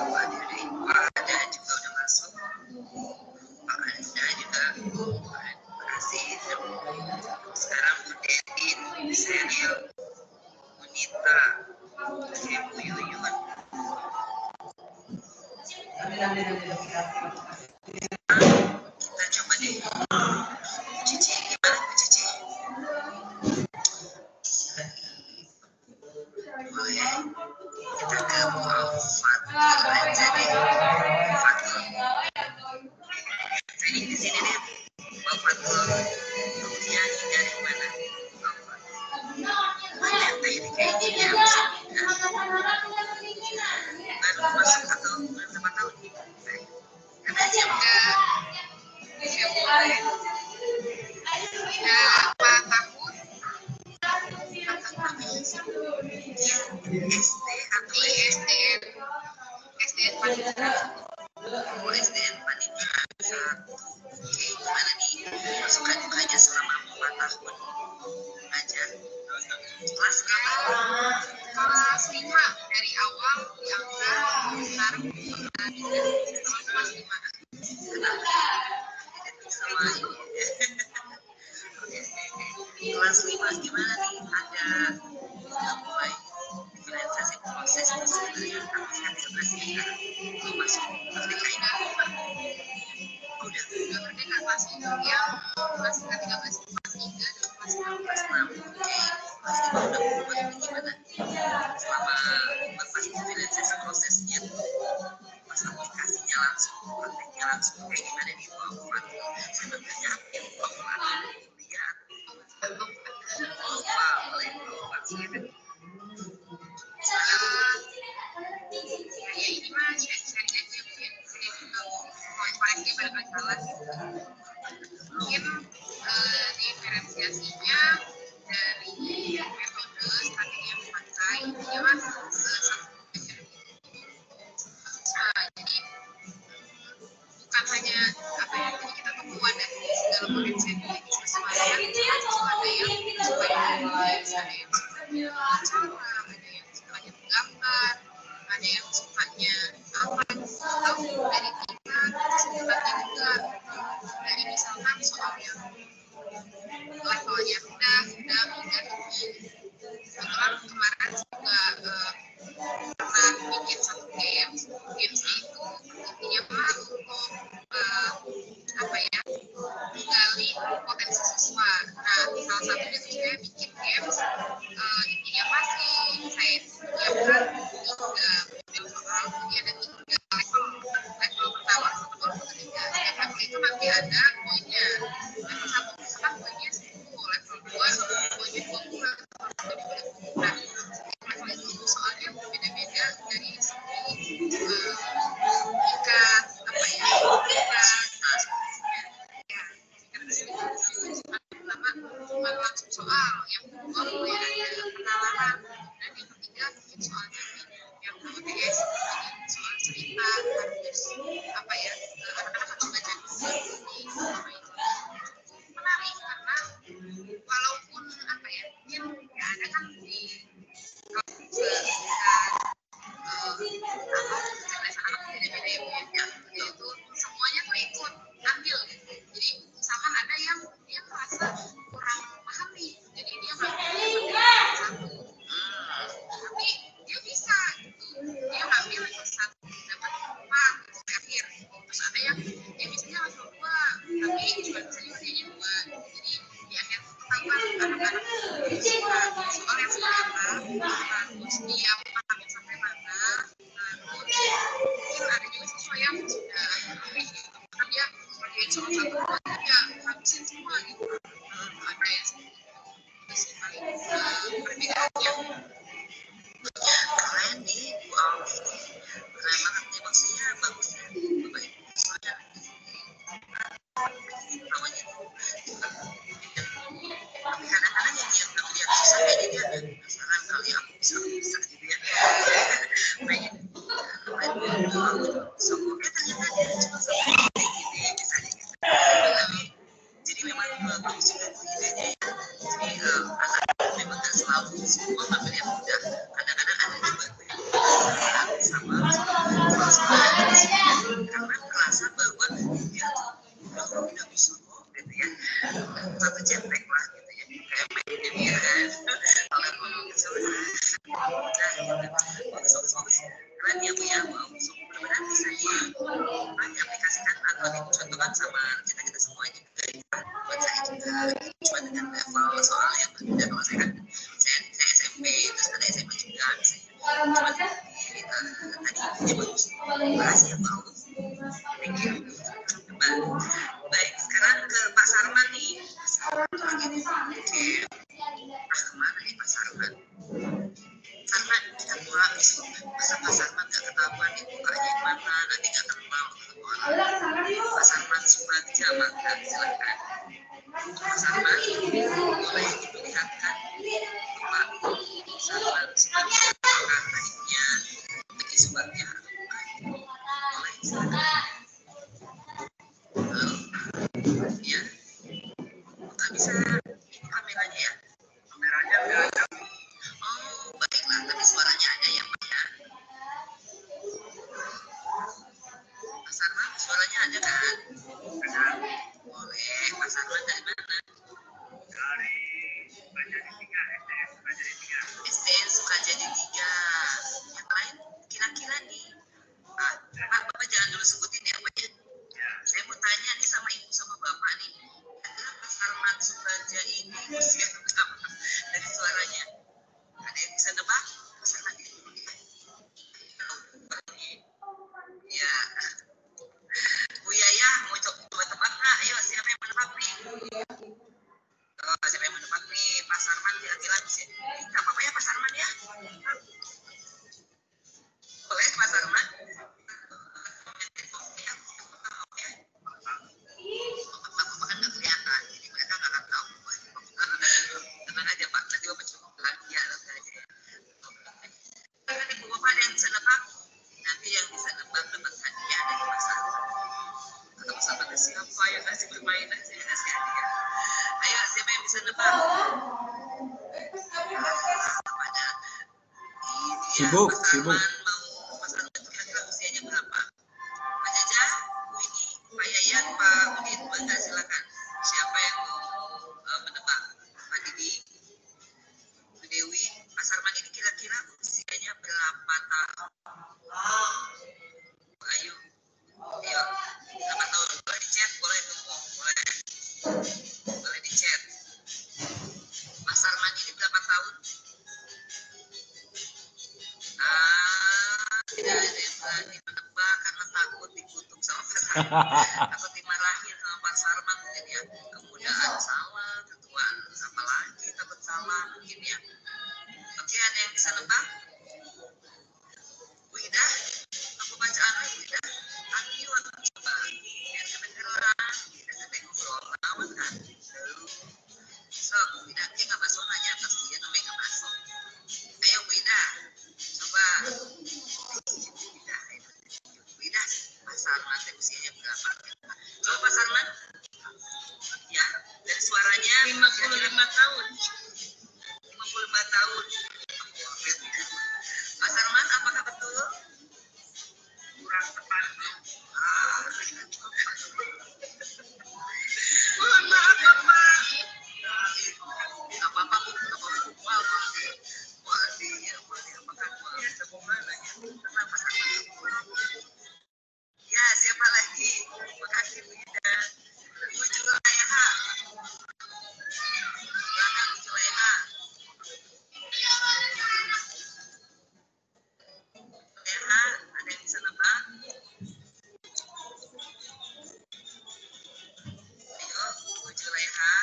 Bu Ade udah Ibu ada juga udah masuk. Pak Anda juga, terima kasih. Sekarang Bu Dedin, Seril, Bu Nita, Bu Yuyun. Kita coba deh. Bu Cici, gimana Bu Cici? Boleh. Kita ke Bu Fatul aja deh. Fatul. Training di sini deh. Bu Fatul. Kemudian ini dari mana? Bu Fatul. Banyak ini kayaknya ya. Baru masuk atau berapa tahun? Ada aja enggak? Ya boleh. Udah 4 tahun. SD atau SDN? SDN Panitra. Oh, SDN Panitra 1. Oke, gimana nih? Suka dukanya selama 4 tahun belajar? Kelas berapa? Kelas 5. Dari awal diangkat, sekarang kelas 5. Kenapa? Sama ini. Kelas 5 gimana nih? Ada udah mulai diferensiasi proses sebenarnya aplikasi belum masuk merdeka ini. Udah merdeka kelas yang kelas 13 kelas 3 dan kelas 6. Kelas 6. Oke, kelas 5 udah berubah ini gimana? Selama pas diferensiasi prosesnya pas aplikasinya langsung, prakteknya langsung kayak gimana nih Pak Ufan? Sebenarnya aktif Pak Ufan kuliah. Lupa, boleh Pak Ufan silakan. Ya ini mah cari aja mungkin saya juga mau koreksi pada salah. Mungkin diferensiasinya dari
yang sukanya bicara, ada yang sukanya menggambar, ada yang sukanya apa atau dari tingkat sebenarnya juga dari misalkan soal yang levelnya rendah hingga tinggi. Kebetulan kemarin juga pernah bikin satu games itu intinya mah untuk apa ya, menggali potensi siswa. Nah, salah satunya tuh saya bikin games intinya masih saya menyiapkan 3 soal, jadi ada 3 level. Level pertama, level ketiga. Setiap level itu nanti ada poinnya. Level 1 misalkan poinnya 10, level 2 poinnya 20. Nah, level itu soalnya berbeda-beda dari segi tingkat apa ya, pertama cuma langsung soal, yang kedua mulai ada penalaran, dan yang ketiga mungkin soalnya yang UTS jadi soal cerita harus apa ya, anak-anak harus baca buku menarik karena walaupun apa ya, mungkin ya ada kan di itu semuanya tuh ikut ambil gitu. Jadi misalkan ada yang dia merasa kurang paham nih, jadi dia ngambil satu, tapi dia bisa gitu, dia ngambil level 1 dapat 4 akhir. Terus ada yang dia misalnya level 2 tapi cuma bisa nilainya 2, jadi di akhir ketahuan anak-anak suka soal yang seperti apa, terus dia paham sampai mana, terus mungkin ada juga siswa yang sudah lebih kan dia pakai soal 1 dia habisin semua gitu. Ada yang itu sih paling perbedaannya.
Keren nih Bu Aldi, keren banget nih, maksudnya bagus ya Bapak Ibu, soalnya namanya tuh tapi kadang-kadang yang susah kayaknya dia ada penasaran kali aku bisa gitu ya, pengen soalnya ternyata dia cuma sampai gini misalnya gitu. Jadi memang bagus juga tuh idenya ya, jadi anak memang nggak selalu semua ngambil yang mudah, kadang-kadang ada juga tuh yang sama karena merasa bahwa dia tuh udah bisa kok gitu ya, satu cetek lah gitu ya, kayak main game ya kan, kalau ngomong gitu bagus keren ya Bu ya, mudah-mudahan bisa diaplikasikan atau dicontohkan sama kita semua juga ya. Buat saya juga cuma dengan level soal yang berbeda, kalau saya kan saya SMP, terus ada SMA juga misalnya, cuma tadi dia bagus, makasih ya Bu. Thank you. Baik, sekarang ke Pak Sarman nih. Pak Sarman lagi nih. Oke. Nah, kemana nih Pak Sarman? Sarman, kita mau habis. Masa Pak Sarman nggak ketahuan nih mukanya yang mana, nanti nggak kenal ketemu orang. Pak Sarman Sumbagja, maka silakan. Pak Sarman, boleh diperlihatkan Pak Sarman Sumbagja, kakaknya Bagi Sumbagja. Boleh, silakan. Halo, ya, nggak bisa ini kameranya ya? Kameranya nggak ada. Oh, baiklah, tapi suaranya ada ya Pak ya? Mas Sarman, suaranya ada kan? Ada. Boleh, Mas Sarman dari mana? Dari Sukajadi 3, SDN Sukajadi 3. Yang lain kira-kira nih, Pak, Bapak jangan dulu sebutin ya Pak ya? Saya mau tanya nih sama Ibu sama Bapak nih, kira-kira Pak Sarman Sumbagja ini usia berapa dari suaranya? Ada yang bisa nebak? Pak Sarman ya? Ya, Bu Yaya mau coba tebak nggak? Ayo, siapa yang menebak nih? Oh, siapa yang menebak nih? Pak Sarman lagi-lagi sih. Nggak apa-apa ya Pak Sarman ya? Boleh Pak Sarman? Bapak kan nggak kelihatan, jadi mereka nggak akan tahu. Tenang aja Pak, nanti Bapak coba lagi ya. Kan Ibu Bapak ada yang bisa nebak? Nanti yang bisa nebak dapat hadiah dari Pak Sarman. Atau Pak Sarman siapa yang kasih permainan, saya kasih hadiah. Ayo, siapa yang bisa nebak?
Sibuk.
Mas Arman itu kira-kira usianya berapa? Pak Jaja, Bu ini, Pak Yayan, Pak Udin, enggak silakan. Siapa yang mau menebak? Pak Didi, Bu Dewi, Mas Arman ini kira-kira usianya berapa tahun? Ayo, berapa tahun? Boleh di chat, boleh dukung, boleh di chat. Mas Arman ini berapa tahun? Tidak ada yang berani menebak karena takut dikutuk sama Pak Sarman, takut dimarahin sama Pak Sarman mungkin ya. Kemudian salah, ketuaan apalagi takut salah mungkin ya. Oke, ada yang bisa nebak? Bu Ida, aku baca Bu Ida. Ayo coba biar kedengeran, kita sampai ngobrol lawan kan. So, Bu Ida, dia nggak masuk aja atas dia namanya nggak masuk. Ayo Bu Ida, coba. Beda Pak Sarman usianya berapa? Coba Pak Sarman, ya dari suaranya 55 tahun. 55 tahun. Pak Sarman, apakah betul? Kurang tepat. Mohon maaf Bapak. Nggak apa-apa Bu, nggak apa-apa. Ya, siapa lagi? Makasih Bu Ida. Ibu Julaiha. Silakan Bu Julaiha. Julaiha, ada yang bisa nebak? Ayo, Bu Julaiha.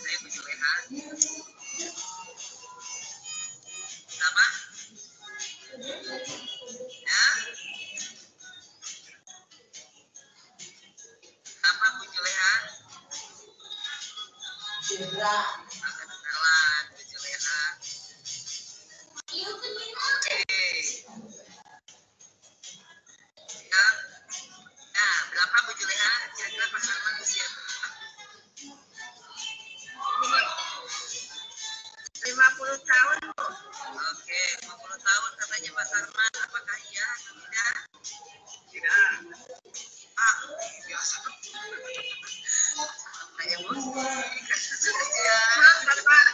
Ayo Bu Julaiha. Apa? Ya? Apa Bu Julaiha? Akan kenalan Bu Julaiha. Oke. Ya. Nah, berapa Bu Julaiha? Kira-kira Pak Sarman usia berapa? 50 tahun, Bu. Oke, 50 tahun katanya Pak Sarman. Apakah iya atau tidak? Tidak. Biasa. Saya emosi. Ya, Bapak.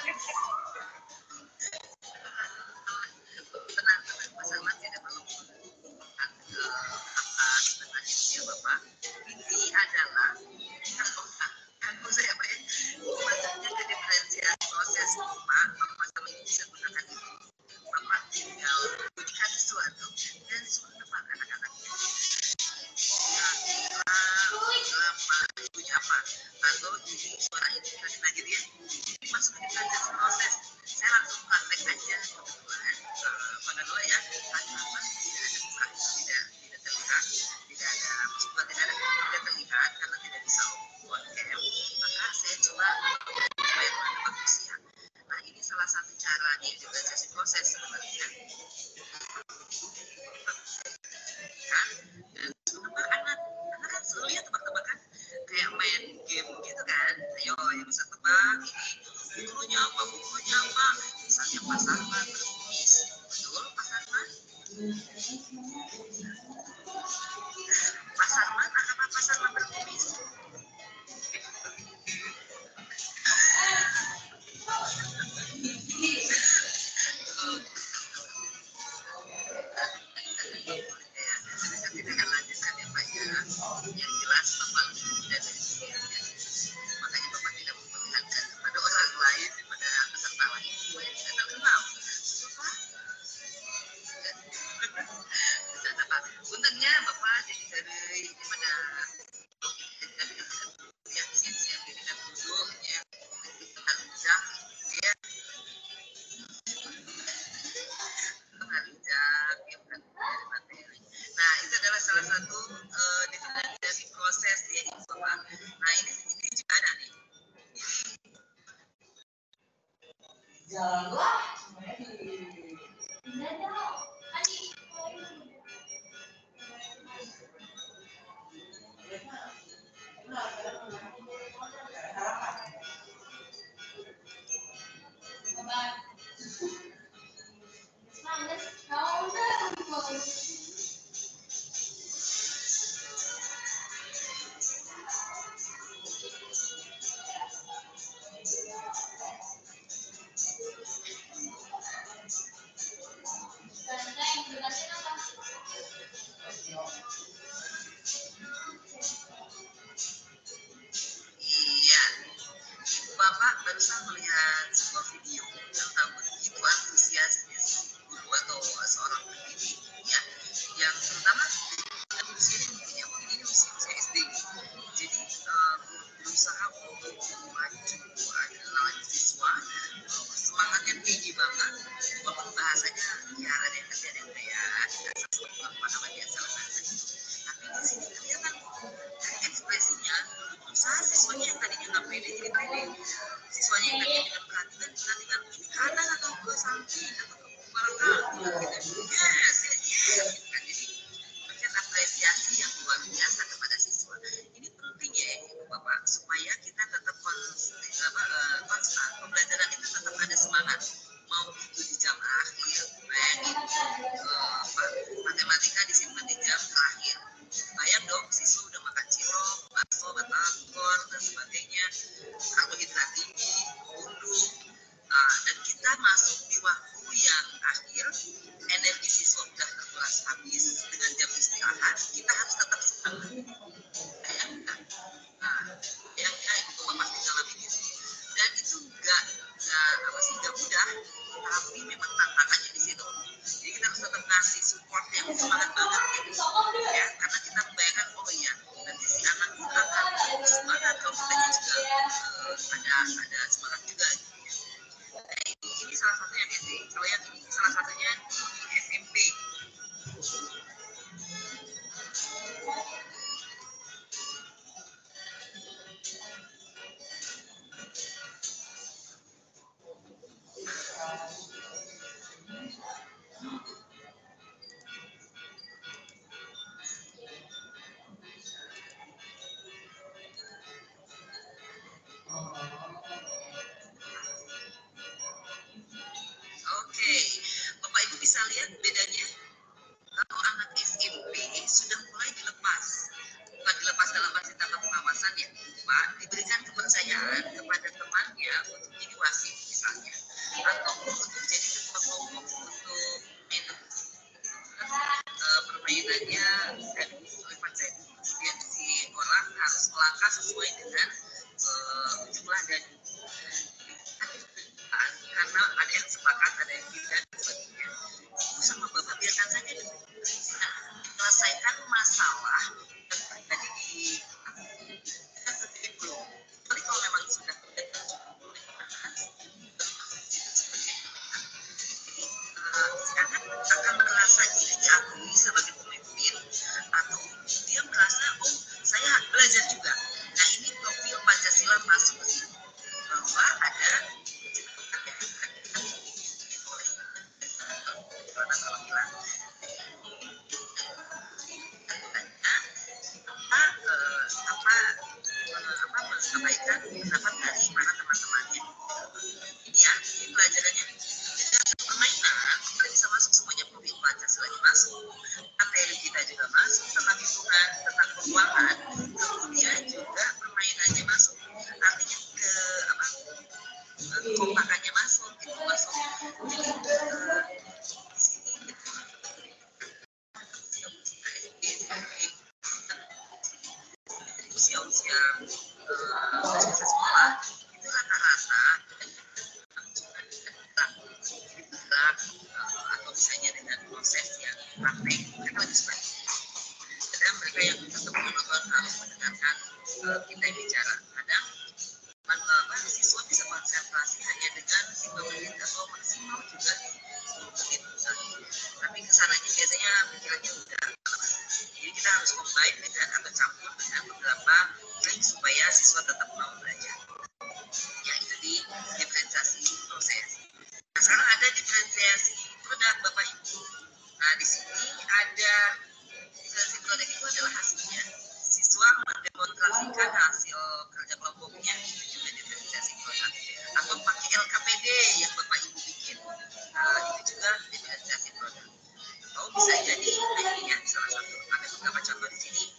Tenang, Pak Sarman tidak perlu sebenarnya usia Bapak. Ini adalah aku saya Pak ya. Maksudnya ke diferensiasi proses Bapak sama ini bisa gunakan itu. Bapak tinggal bunyikan sesuatu dan suruh nebak anak-anaknya. Bunyi apa? Atau ini suara ini kira-kira gitu ya. Masuk ke diferensiasi proses. Saya langsung praktek aja kebetulan. Pada dua ya, apa tidak ada muka, tidak terlihat, tidak ada meskipun tidak terlihat karena tidak bisa on cam, maka saya coba menebak usia. Nah ini salah satu cara di diferensiasi proses sebenarnya. Kan? Dan tebak anak kan selalu ya tebak-tebakan kayak main game gitu kan. Ayo yang bisa tebak ini gurunya apa, bukunya apa, misalnya Pak Sarman berkumis, betul Pak Sarman? Pak Sarman, apakah Pak Sarman berkumis? Tidak akan lanjutkan ya Pak ya. Yang jelas Bapak lebih muda dari saya. Makanya Bapak tidak memperlihatkan kepada orang lain, kepada peserta lain yang tidak terkenal. Iya, Bapak barusan melihat sebuah video tentang begitu antusiasnya si guru atau seorang pendidik ya, yang terutama di sini mungkin ya, mungkin ini usia SD. Jadi berusaha untuk memacu adalah siswa, semangatnya tinggi banget, walaupun bahasanya ya ada yang kerja, ada yang kayak apa namanya salah bahasa gitu. Tapi di sini kelihatan ekspresinya, berusaha siswanya yang tadinya nggak pede jadi pede, siswanya yang tadinya dengan perhatian perhatikan ini kanan atau ke samping atau ke belakang gitu, yes yes yes gitu kan. Jadi terlihat apresiasi yang luar biasa kepada siswa. Ini penting ya ibu bapak, supaya kita tetap konstan, pembelajaran itu tetap ada semangat, mau itu di jam akhir matematika disimpan di jam terakhir. Bayang dong, siswa udah makan cilok, bakso, batagor, dan sebagainya, karbohidrat tinggi, gundu, dan kita masuk di waktu yang akhir, energi siswa udah terkuras habis dengan jam istirahat, kita harus tetap semangat. Bayangkan, yang itu pasti ngalamin itu. Dan itu nggak mudah, tapi memang tantangannya di situ. Jadi kita harus tetap ngasih support yang semangat banget gitu ya, karena kita membayangkan oh iya nanti si anak kita akan semangat kalau kitanya juga ada semangat juga gitu ya. Nah, ini salah satunya SD. Kalau yang ini salah satunya di SMP. Oke, Bapak Ibu bisa lihat bedanya. Kalau anak SMP sudah mulai dilepas, bukan dilepas dalam arti tanpa pengawasan ya, Pak, diberikan kepercayaan kepada temannya untuk jadi wasit misalnya, atau untuk jadi ketua kelompok untuk permainannya dan lewat dan kemudian si orang harus melangkah sesuai dengan jumlah dan karena ada yang sepakat, ada yang tidak dan sebagainya. Ibu sama bapak biarkan saja dulu, selesaikan masalah yang tadi di belum. Tapi kalau memang sudah si anak akan merasa diri diakui sebagai pemimpin, atau dia merasa oh saya belajar juga. Nah ini profil Pancasila masuk ke sini, bahwa ada mengabaikan pendapat dari para teman-temannya. Ini ya, ini pelajarannya. Jadi permainan kita bisa masuk semuanya, profil Pancasila masuk, materi kita juga masuk, tentang lingkungan, tentang keuangan, kemudian juga permainannya masuk. Artinya kekompakannya masuk, itu masuk. Jadi usia-usia sekolah itu rata-rata atau misalnya dengan proses yang praktek mereka lebih suka. Ada mereka yang tetap menonton harus mendengarkan kita bicara. Kadang siswa bisa konsentrasi hanya dengan 5 menit atau maksimal juga 10 menit. Tapi kesananya biasanya pikirannya udah. Jadi kita harus combine dengan atau campur dengan beberapa trik supaya siswa tetap mau belajar. Ya itu di diferensiasi proses. diferensiasi produk Bapak Ibu. Nah, di sini ada diferensiasi produk itu adalah hasilnya. Siswa mendemonstrasikan hasil kerja kelompoknya, itu juga diferensiasi produk. Atau pakai LKPD yang Bapak Ibu bikin, itu juga diferensiasi produk. Atau bisa jadi, ini ya salah satu, ada beberapa contoh di sini.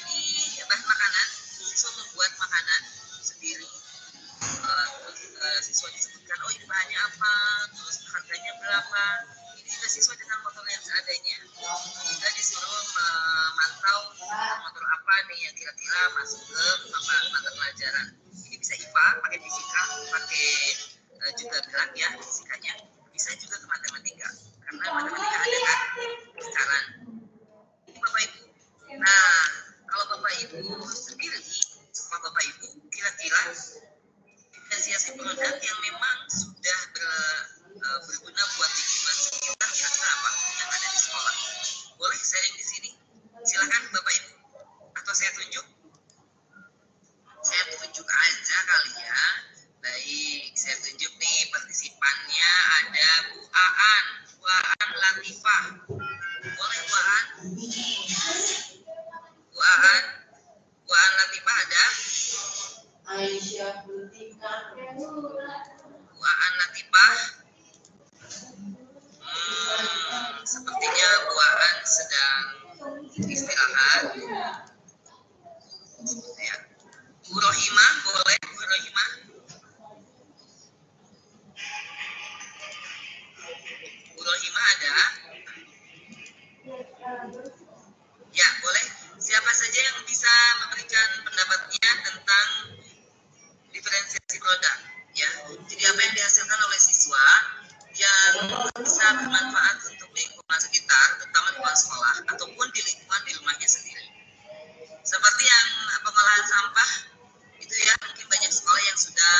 Ini bahan makanan, siswa membuat makanan sendiri. Siswa disebutkan, oh ini bahannya apa, terus harganya berapa. Ini juga siswa dengan motor yang seadanya, kita disuruh memantau motor apa nih yang kira-kira masuk ke mata pelajaran. Ini bisa IPA, pakai fisika, pakai juga gerak ya fisikanya, bisa juga ke matematika, karena matematika ada kan sekarang. Ini Bapak Ibu. Nah, kalau Bapak Ibu sendiri, sama Bapak Ibu kira-kira diferensiasi produk yang memang sudah berguna buat lingkungan sekitar kira-kira apa yang ada di sekolah? Boleh sharing di sini? Silakan Bapak Ibu. Atau saya tunjuk? Saya tunjuk aja kali ya. Baik, saya tunjuk nih partisipannya ada Bu Aan Latifah. Boleh Bu Aan? Bu Aan Latifah ada?
Aisyah Butika.
Bu Aan Latifah. Sepertinya Bu Aan sedang istirahat. Ya. Bu Rohimah, boleh Bu Rohimah? Bu Rohimah ada? Ya, boleh. Siapa saja yang bisa memberikan pendapatnya tentang diferensiasi produk? Ya, jadi apa yang dihasilkan oleh siswa yang bisa bermanfaat untuk lingkungan sekitar, terutama lingkungan sekolah, ataupun di lingkungan di rumahnya sendiri. Seperti yang pengolahan sampah, itu ya, mungkin banyak sekolah yang sudah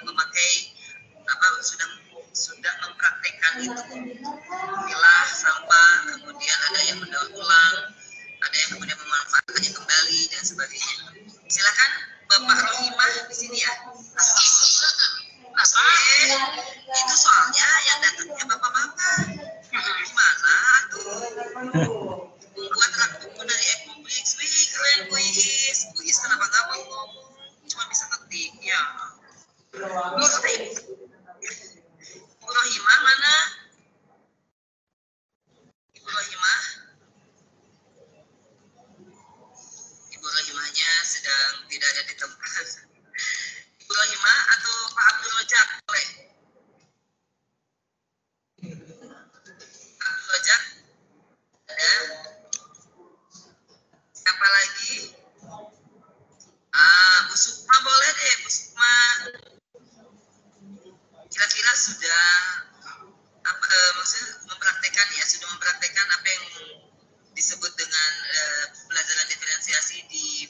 memakai, sudah mempraktekkan itu, memilah sampah, kemudian ada yang mendaur ulang, ada yang kemudian memanfaatkannya kembali, dan sebagainya. Silakan Bapak Rohimah di sini ya. Itu soalnya yang datangnya bapak-bapak. Gimana tuh? Membuat rak buku dari Ecobricks. Wih, keren kuis. Kuis kenapa nggak mau ngomong? Cuma bisa ngetik. Ya. Ibu Rohimah mana? Ibu Rohimah? Ibu Rohimahnya sedang tidak ada di tempat. Ibu Rohimah atau Pak Abdul Rojak? Boleh. Abdul Rojak? Ada? Siapa lagi? Bu Sukma boleh deh, Bu Sukma. Kira-kira sudah maksudnya sudah mempraktekkan apa yang disebut dengan pelajaran diferensiasi di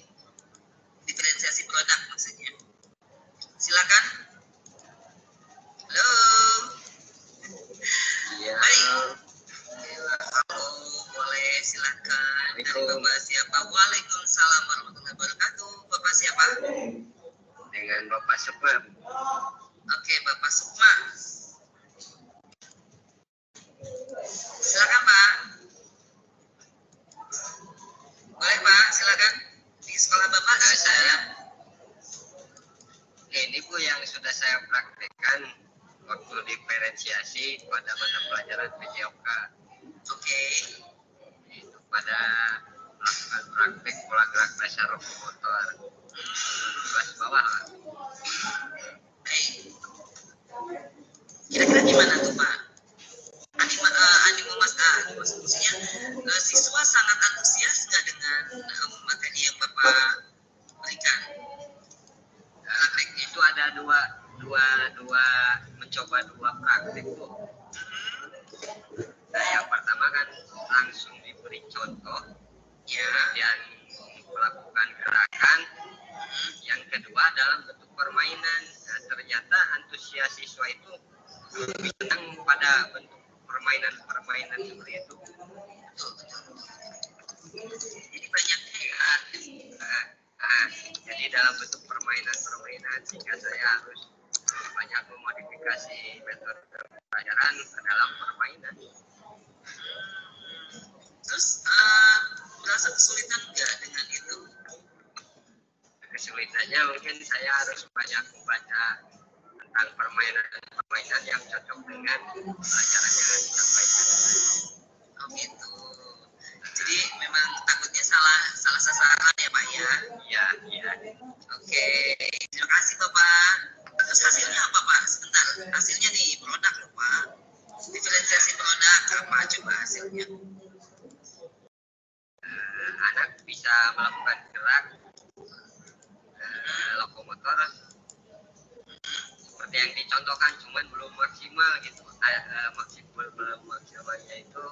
diferensiasi produk maksudnya. Silakan. Halo.
Iya.
Baik. Halo, boleh silakan. Dari Bapak siapa? Waalaikumsalam warahmatullahi wabarakatuh. Bapak siapa?
Dengan Bapak Sukma.
Oke, Bapak Sukma. Silakan Pak. Boleh Pak, silakan. Di sekolah Bapak
Saya ini Bu yang sudah saya praktekkan waktu diferensiasi pada mata pelajaran PJOK.
Oke.
Itu pada melakukan praktek pola gerak dasar lokomotor kelas bawah.
Baik. Kira-kira gimana tuh Pak? Animo maksudnya siswa sangat antusias nggak dengan materi yang Bapak berikan?
Praktek itu ada mencoba dua praktek Bu. Nah, yang pertama kan langsung diberi contoh,
Ya.
kemudian melakukan gerakan. Yang kedua dalam bentuk permainan. Nah, ternyata antusias siswa itu lebih senang pada bentuk permainan seperti itu.
Jadi banyaknya ya.
Jadi dalam bentuk permainan sehingga saya harus banyak memodifikasi metode pelajaran dimasukkan ke dalam permainan.
Terus merasa kesulitan nggak dengan itu?
Kesulitannya mungkin saya harus banyak membaca tentang permainan yang cocok dengan pelajaran yang disampaikan.
Oh gitu. Jadi memang takutnya salah sasaran ya Pak ya?
Iya.
Oke, terima kasih Bapak. Terus hasilnya apa Pak? Sebentar, hasilnya nih produk loh Pak. Diferensiasi produk apa coba hasilnya?
Anak bisa melakukan gerak lokomotor seperti yang dicontohkan, cuman belum maksimal gitu. Maksimalnya itu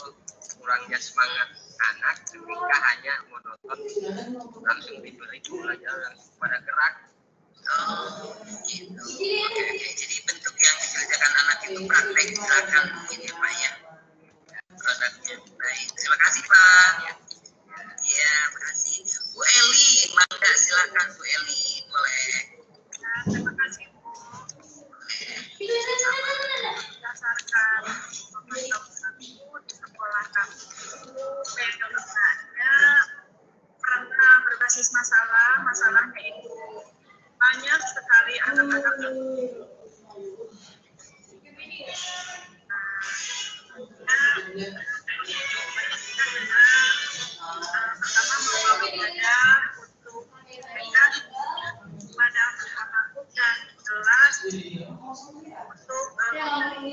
kurangnya semangat anak ketika hanya monoton langsung diberi pelajaran langsung pada gerak.
Oh gitu. Oke. Jadi bentuk yang dikerjakan anak itu praktek gerakan mungkin ya Pak ya? Produknya. Baik, terima kasih Pak. Ya, makasih. Bu Eli, mangga silakan Bu Eli, boleh.
Terima kasih Bu. Berdasarkan pemantauan aku di sekolah kami itu fenomena karena berbasis masalahnya itu banyak sekali anak-anak yang pertama membawa ibadah untuk mereka pada aku dan jelas untuk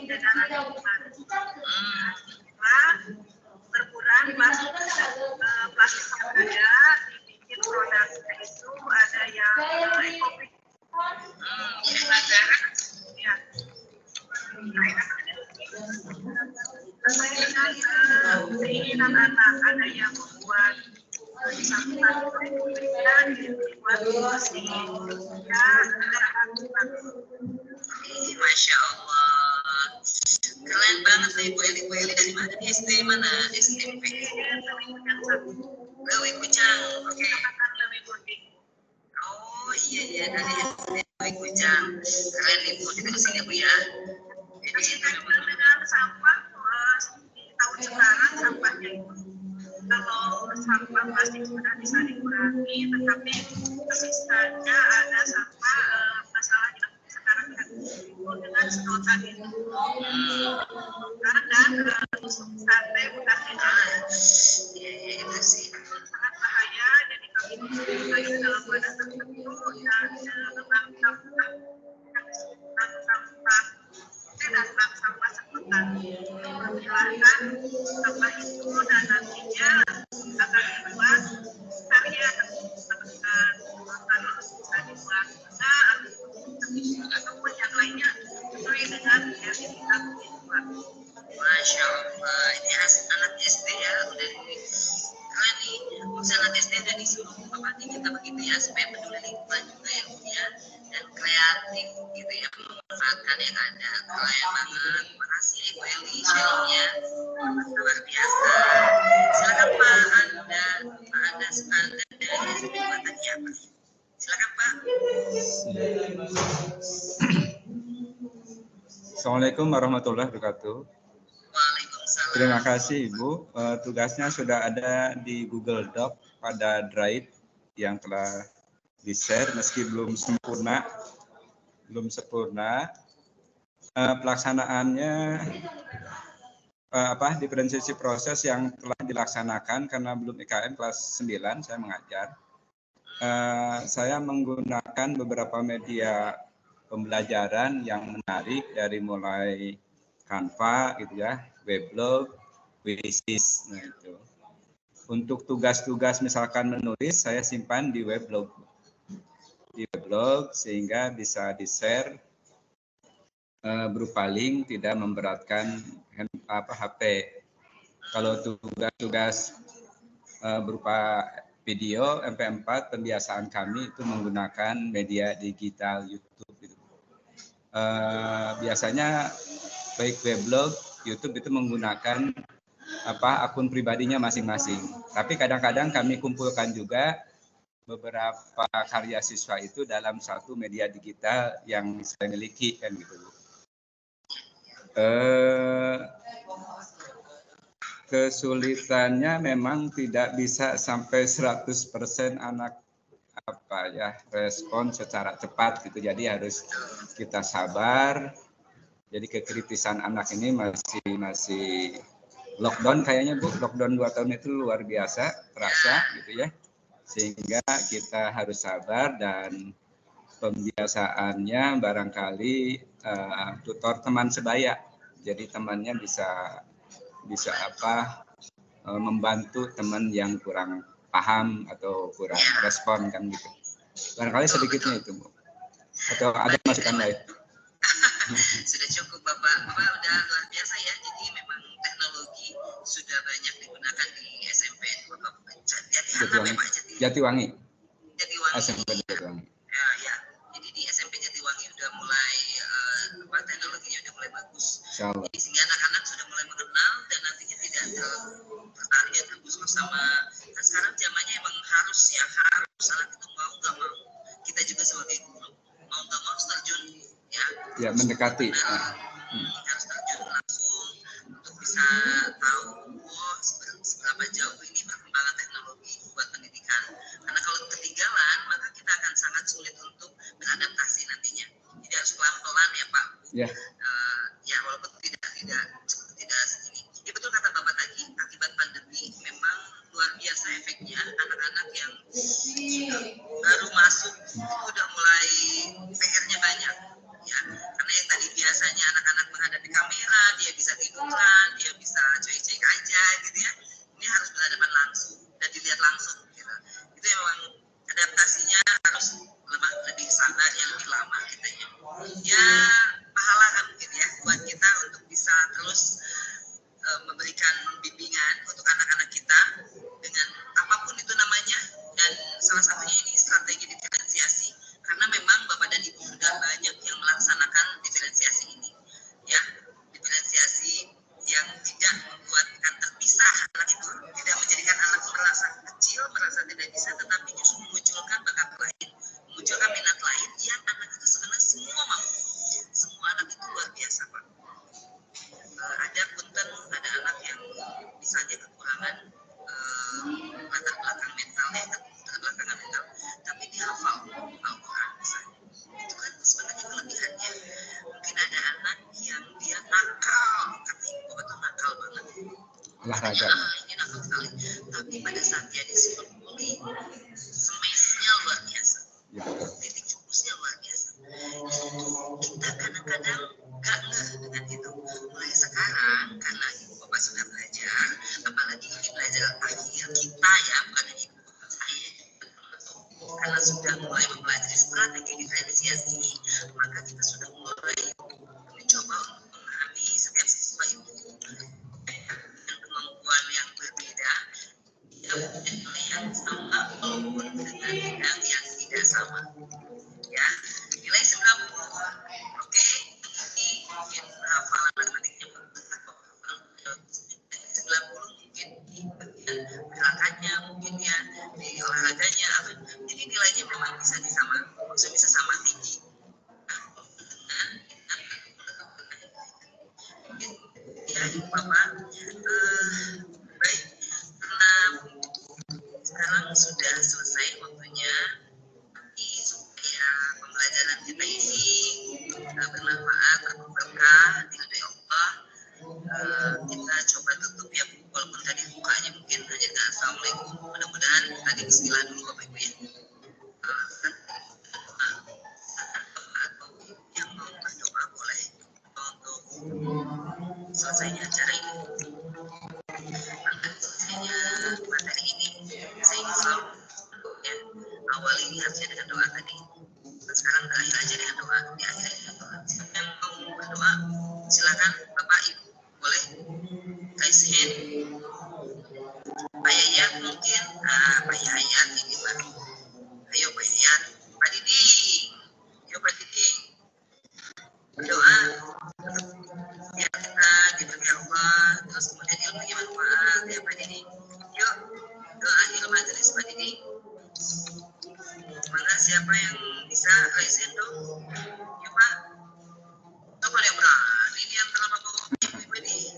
jajanan yang baru. Berkurang plastik yang ada, dibikin produknya itu ada yang ekopik. Ya. Keinginan anak ada yang membuat satu-satu dan dibuat mesin ya
Masya Allah, keren banget nih Bu Eli dari mana nih? SD mana? SMP? Lewi Kujang. Oke. Oh iya dari SD Lewi Kujang. Keren nih Bu, diterusin ya Bu ya. Jadi
dengan sampah di tahun sekarang sampahnya itu kalau sampah plastik sudah bisa dikurangi, tetapi sisanya ada sampah masalah yang sekarang kan dengan sedotan itu dan sampai bekasnya
itu sih
sangat bahaya. Jadi kami mengumpulkannya dalam wadah tertentu dan bank sampah dan bank sampah sedotan mempersilahkan sampah itu dan nantinya akan dibuat karya harus bisa dibuat ataupun yang lainnya sesuai dengan yang kita buat.
Masya Allah, ini anak SD ya, udah keren nih. Bisa anak SD udah disuruh Bapak kita begitu ya, supaya peduli lingkungan juga ya Bu ya, dan kreatif gitu ya, memanfaatkan yang ada. Keren banget. Terima kasih Ibu Eli sharingnya, luar biasa. Silakan Pak, Anda dari SD buatannya apa? Silakan Pak.
Assalamualaikum warahmatullahi wabarakatuh.
Waalaikumsalam.
Terima kasih Ibu. Tugasnya sudah ada di Google Doc pada Drive yang telah di-share meski belum sempurna. Pelaksanaannya diferensiasi proses yang telah dilaksanakan karena belum IKM kelas 9 saya mengajar. Saya menggunakan beberapa media pembelajaran yang menarik dari mulai Canva gitu ya, weblog, Wishes, nah itu. Untuk tugas-tugas misalkan menulis saya simpan di weblog sehingga bisa di-share berupa link, tidak memberatkan HP. Kalau tugas-tugas berupa video MP4 pembiasaan kami itu menggunakan media digital YouTube gitu. Biasanya baik weblog, YouTube itu menggunakan akun pribadinya masing-masing. Tapi kadang-kadang kami kumpulkan juga beberapa karya siswa itu dalam satu media digital yang saya miliki kan gitu. kesulitannya memang tidak bisa sampai 100% anak respon secara cepat gitu. Jadi harus kita sabar. Jadi kekritisan anak ini masih lockdown kayaknya Bu. Lockdown 2 tahun itu luar biasa terasa gitu ya. Sehingga kita harus sabar dan pembiasaannya barangkali tutor teman sebaya. Jadi temannya bisa membantu teman yang kurang paham atau kurang respon kan gitu. Barangkali sedikitnya itu Bu. Atau ada masukan lain?
Sudah cukup Bapak udah luar biasa ya. Jadi memang teknologi sudah banyak digunakan di SMP Bapak
Jatiwangi.
SMP Jatiwangi. Ya. Jadi di SMP Jatiwangi udah mulai teknologinya udah mulai bagus. Jadi sehingga anak-anak sudah mulai mengenal dan nantinya tidak tertarik terus sama. Kan sekarang zamannya emang harus anak itu mau nggak mau. Kita juga sebagai guru mau nggak mau harus terjun ya
mendekati.
Harus terjun langsung untuk bisa tahu seberapa jauh ini perkembangan teknologi buat pendidikan. Karena kalau ketinggalan maka kita akan sangat sulit untuk beradaptasi nantinya. Jadi harus pelan-pelan ya Pak. Ya walaupun tidak segini. Ya betul kata Bapak tadi, akibat pandemi memang luar biasa efeknya. Anak-anak yang baru masuk itu udah mulai PR-nya banyak ya. Karena yang tadi biasanya anak-anak menghadapi kamera, dia bisa tiduran, dia bisa cuek-cuek aja gitu ya. Ini harus berhadapan langsung dan dilihat langsung gitu. Itu memang adaptasinya harus lebih sabar, lebih lama gitu ya. Ya pahala kan mungkin ya buat kita untuk bisa terus memberikan bimbingan untuk anak-anak kita dengan apapun itu namanya, dan salah satunya ini strategi diferensiasi, karena memang Bapak dan Ibu sudah banyak yang melaksanakan diferensiasi ini ya, diferensiasi yang tidak membuatkan terpisah anak itu, tidak menjadikan anak merasa kecil, merasa tidak bisa, tetapi justru memunculkan bakat lain, memunculkan minat lain yang anak itu sebenarnya semua mau. Semua anak itu luar biasa Pak. Ada punten, ada anak yang misalnya kekurangan latar belakang mental tapi dia hafal Al-Quran misalnya. Itu kan sebenarnya kelebihannya. Mungkin ada anak yang dia nakal, kata ibu itu nakal banget.
Olahraga.
Ini nakal sekali. Tapi pada saat dia disuruh bully, semesnya luar biasa. Titik fokusnya luar biasa. Kita kadang-kadang gak ngeh dengan itu. Mulai sekarang, karena ibu bapak sudah belajar, apalagi ini belajar akhir kita ya, bukan hanya ibu bapak saya, karena sudah mulai mempelajari strategi diferensiasi, maka kita sudah mulai mencoba untuk memahami setiap siswa itu dengan kemampuan yang berbeda, yang sama maupun dengan bidang yang tidak sama. Ya, nilai 90, oke, ini mungkin hafalan matematikanya 90 mungkin di bagian gerakannya, mungkin ya di olahraganya, jadi nilainya memang bisa sama tinggi. Ya, Ibu Bapak, baik, karena sekarang sudah selesai waktunya. Supaya pembelajaran kita ini bermanfaat, berkah, diridhoi Allah, kita coba tutup ya Bu, walaupun tadi bukanya mungkin hanya dengan Assalamualaikum. Mudah-mudahan tadi bismillah dulu Bapak Ibu ya. Yang mau berdoa boleh untuk selesainya acara ini, selesainya materi ini. Saya ingin selalu ya, awal ini harusnya dengan doa tadi. Sekarang terakhir aja dengan doa, di akhir dengan doa. Siapa yang mau berdoa, silakan Bapak Ibu, boleh raise hand. Pak Yayat mungkin, Pak Yayat ini Pak. Ayo Pak Yayat, Pak Didi, ayo Pak Didi, berdoa biar kita diberi Allah, terus kemudian ilmunya bermanfaat ya Pak Didi. Yuk, doa akhir majelis Pak Didi. Mana siapa yang bisa raise hand dong? Ya Pak. Coba yang berani ini yang terlalu bawa Ibu ini.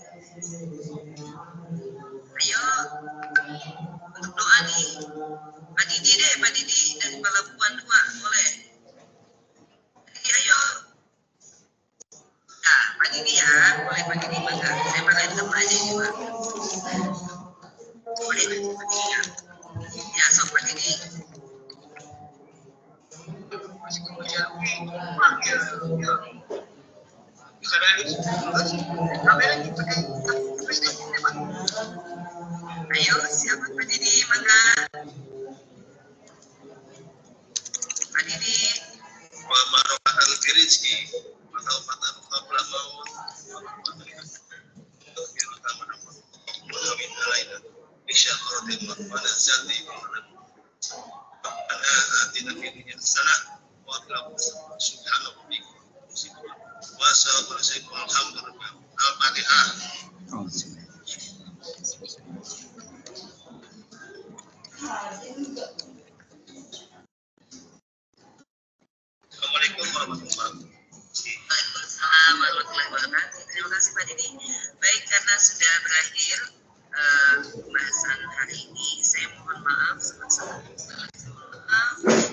boleh Pak Didi, mangga. Saya marahin kamu aja ini Pak. Boleh Pak Didi ya. Ya, sok Pak Didi.
Masih kemudian panggil ya. Karena ini kamera kita kan presiden ini Pak.
Ayo, siapa Pak Didi, mangga. Pak Didi.
Wa barokatan fi rizqi wa tawbatan qabla maut. Assalamualaikum warahmatullahi wabarakatuh.
Waalaikumsalam warahmatullahi wabarakatuh. Terima kasih Pak Didi. Baik, karena sudah berakhir pembahasan hari ini, saya mohon maaf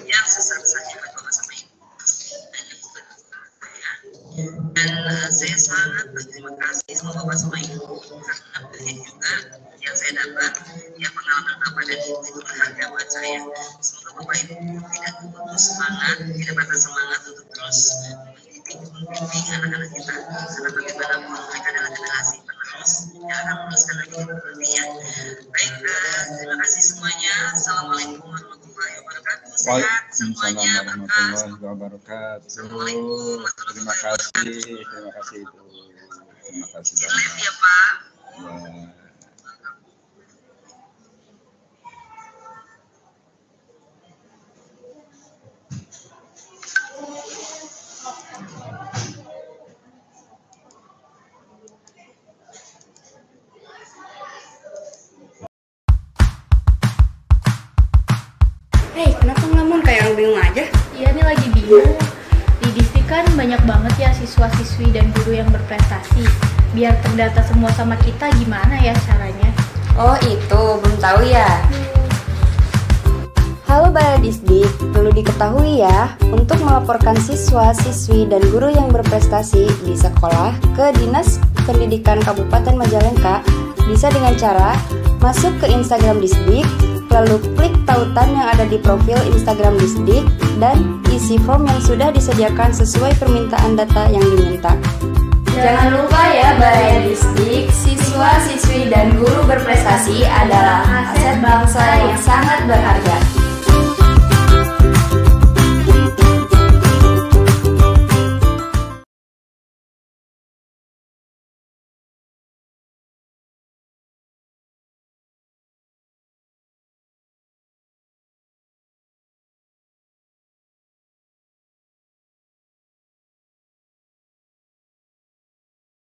yang sebesar-besarnya kepada Bapak sama Ibu dan Ibu saya. Dan saya sangat berterima kasih sama Bapak sama Ibu karena banyak juga yang saya dapat, ya pengalaman Bapak dan Ibu itu berharga buat saya. Semoga Bapak Ibu tidak putus semangat, tidak patah semangat untuk terus membimbing anak-anak kita, karena bagaimanapun mereka adalah generasi penerus yang akan meneruskan lagi nanti ya. Baik, terima kasih semuanya. Assalamualaikum warahmatullahi wabarakatuh. Sehat semuanya, berkah. Assalamualaikum
Terima kasih, terima kasih Ibu. Terima kasih
Live
banyak.
ya Pak.
Ya.
Hei, kenapa ngelamun kayak orang bingung aja?
Iya nih lagi bingung. Di distrik kan banyak banget ya siswa-siswi dan guru yang berprestasi. Biar terdata semua sama kita gimana ya caranya?
Oh itu, belum tahu ya? Halo Baladisdik, perlu diketahui ya, untuk melaporkan siswa, siswi, dan guru yang berprestasi di sekolah ke Dinas Pendidikan Kabupaten Majalengka bisa dengan cara masuk ke Instagram Disdik, lalu klik tautan yang ada di profil Instagram Disdik, dan isi form yang sudah disediakan sesuai permintaan data yang diminta. Jangan lupa ya Baladisdik, siswa, siswi, dan guru berprestasi adalah aset bangsa yang sangat berharga.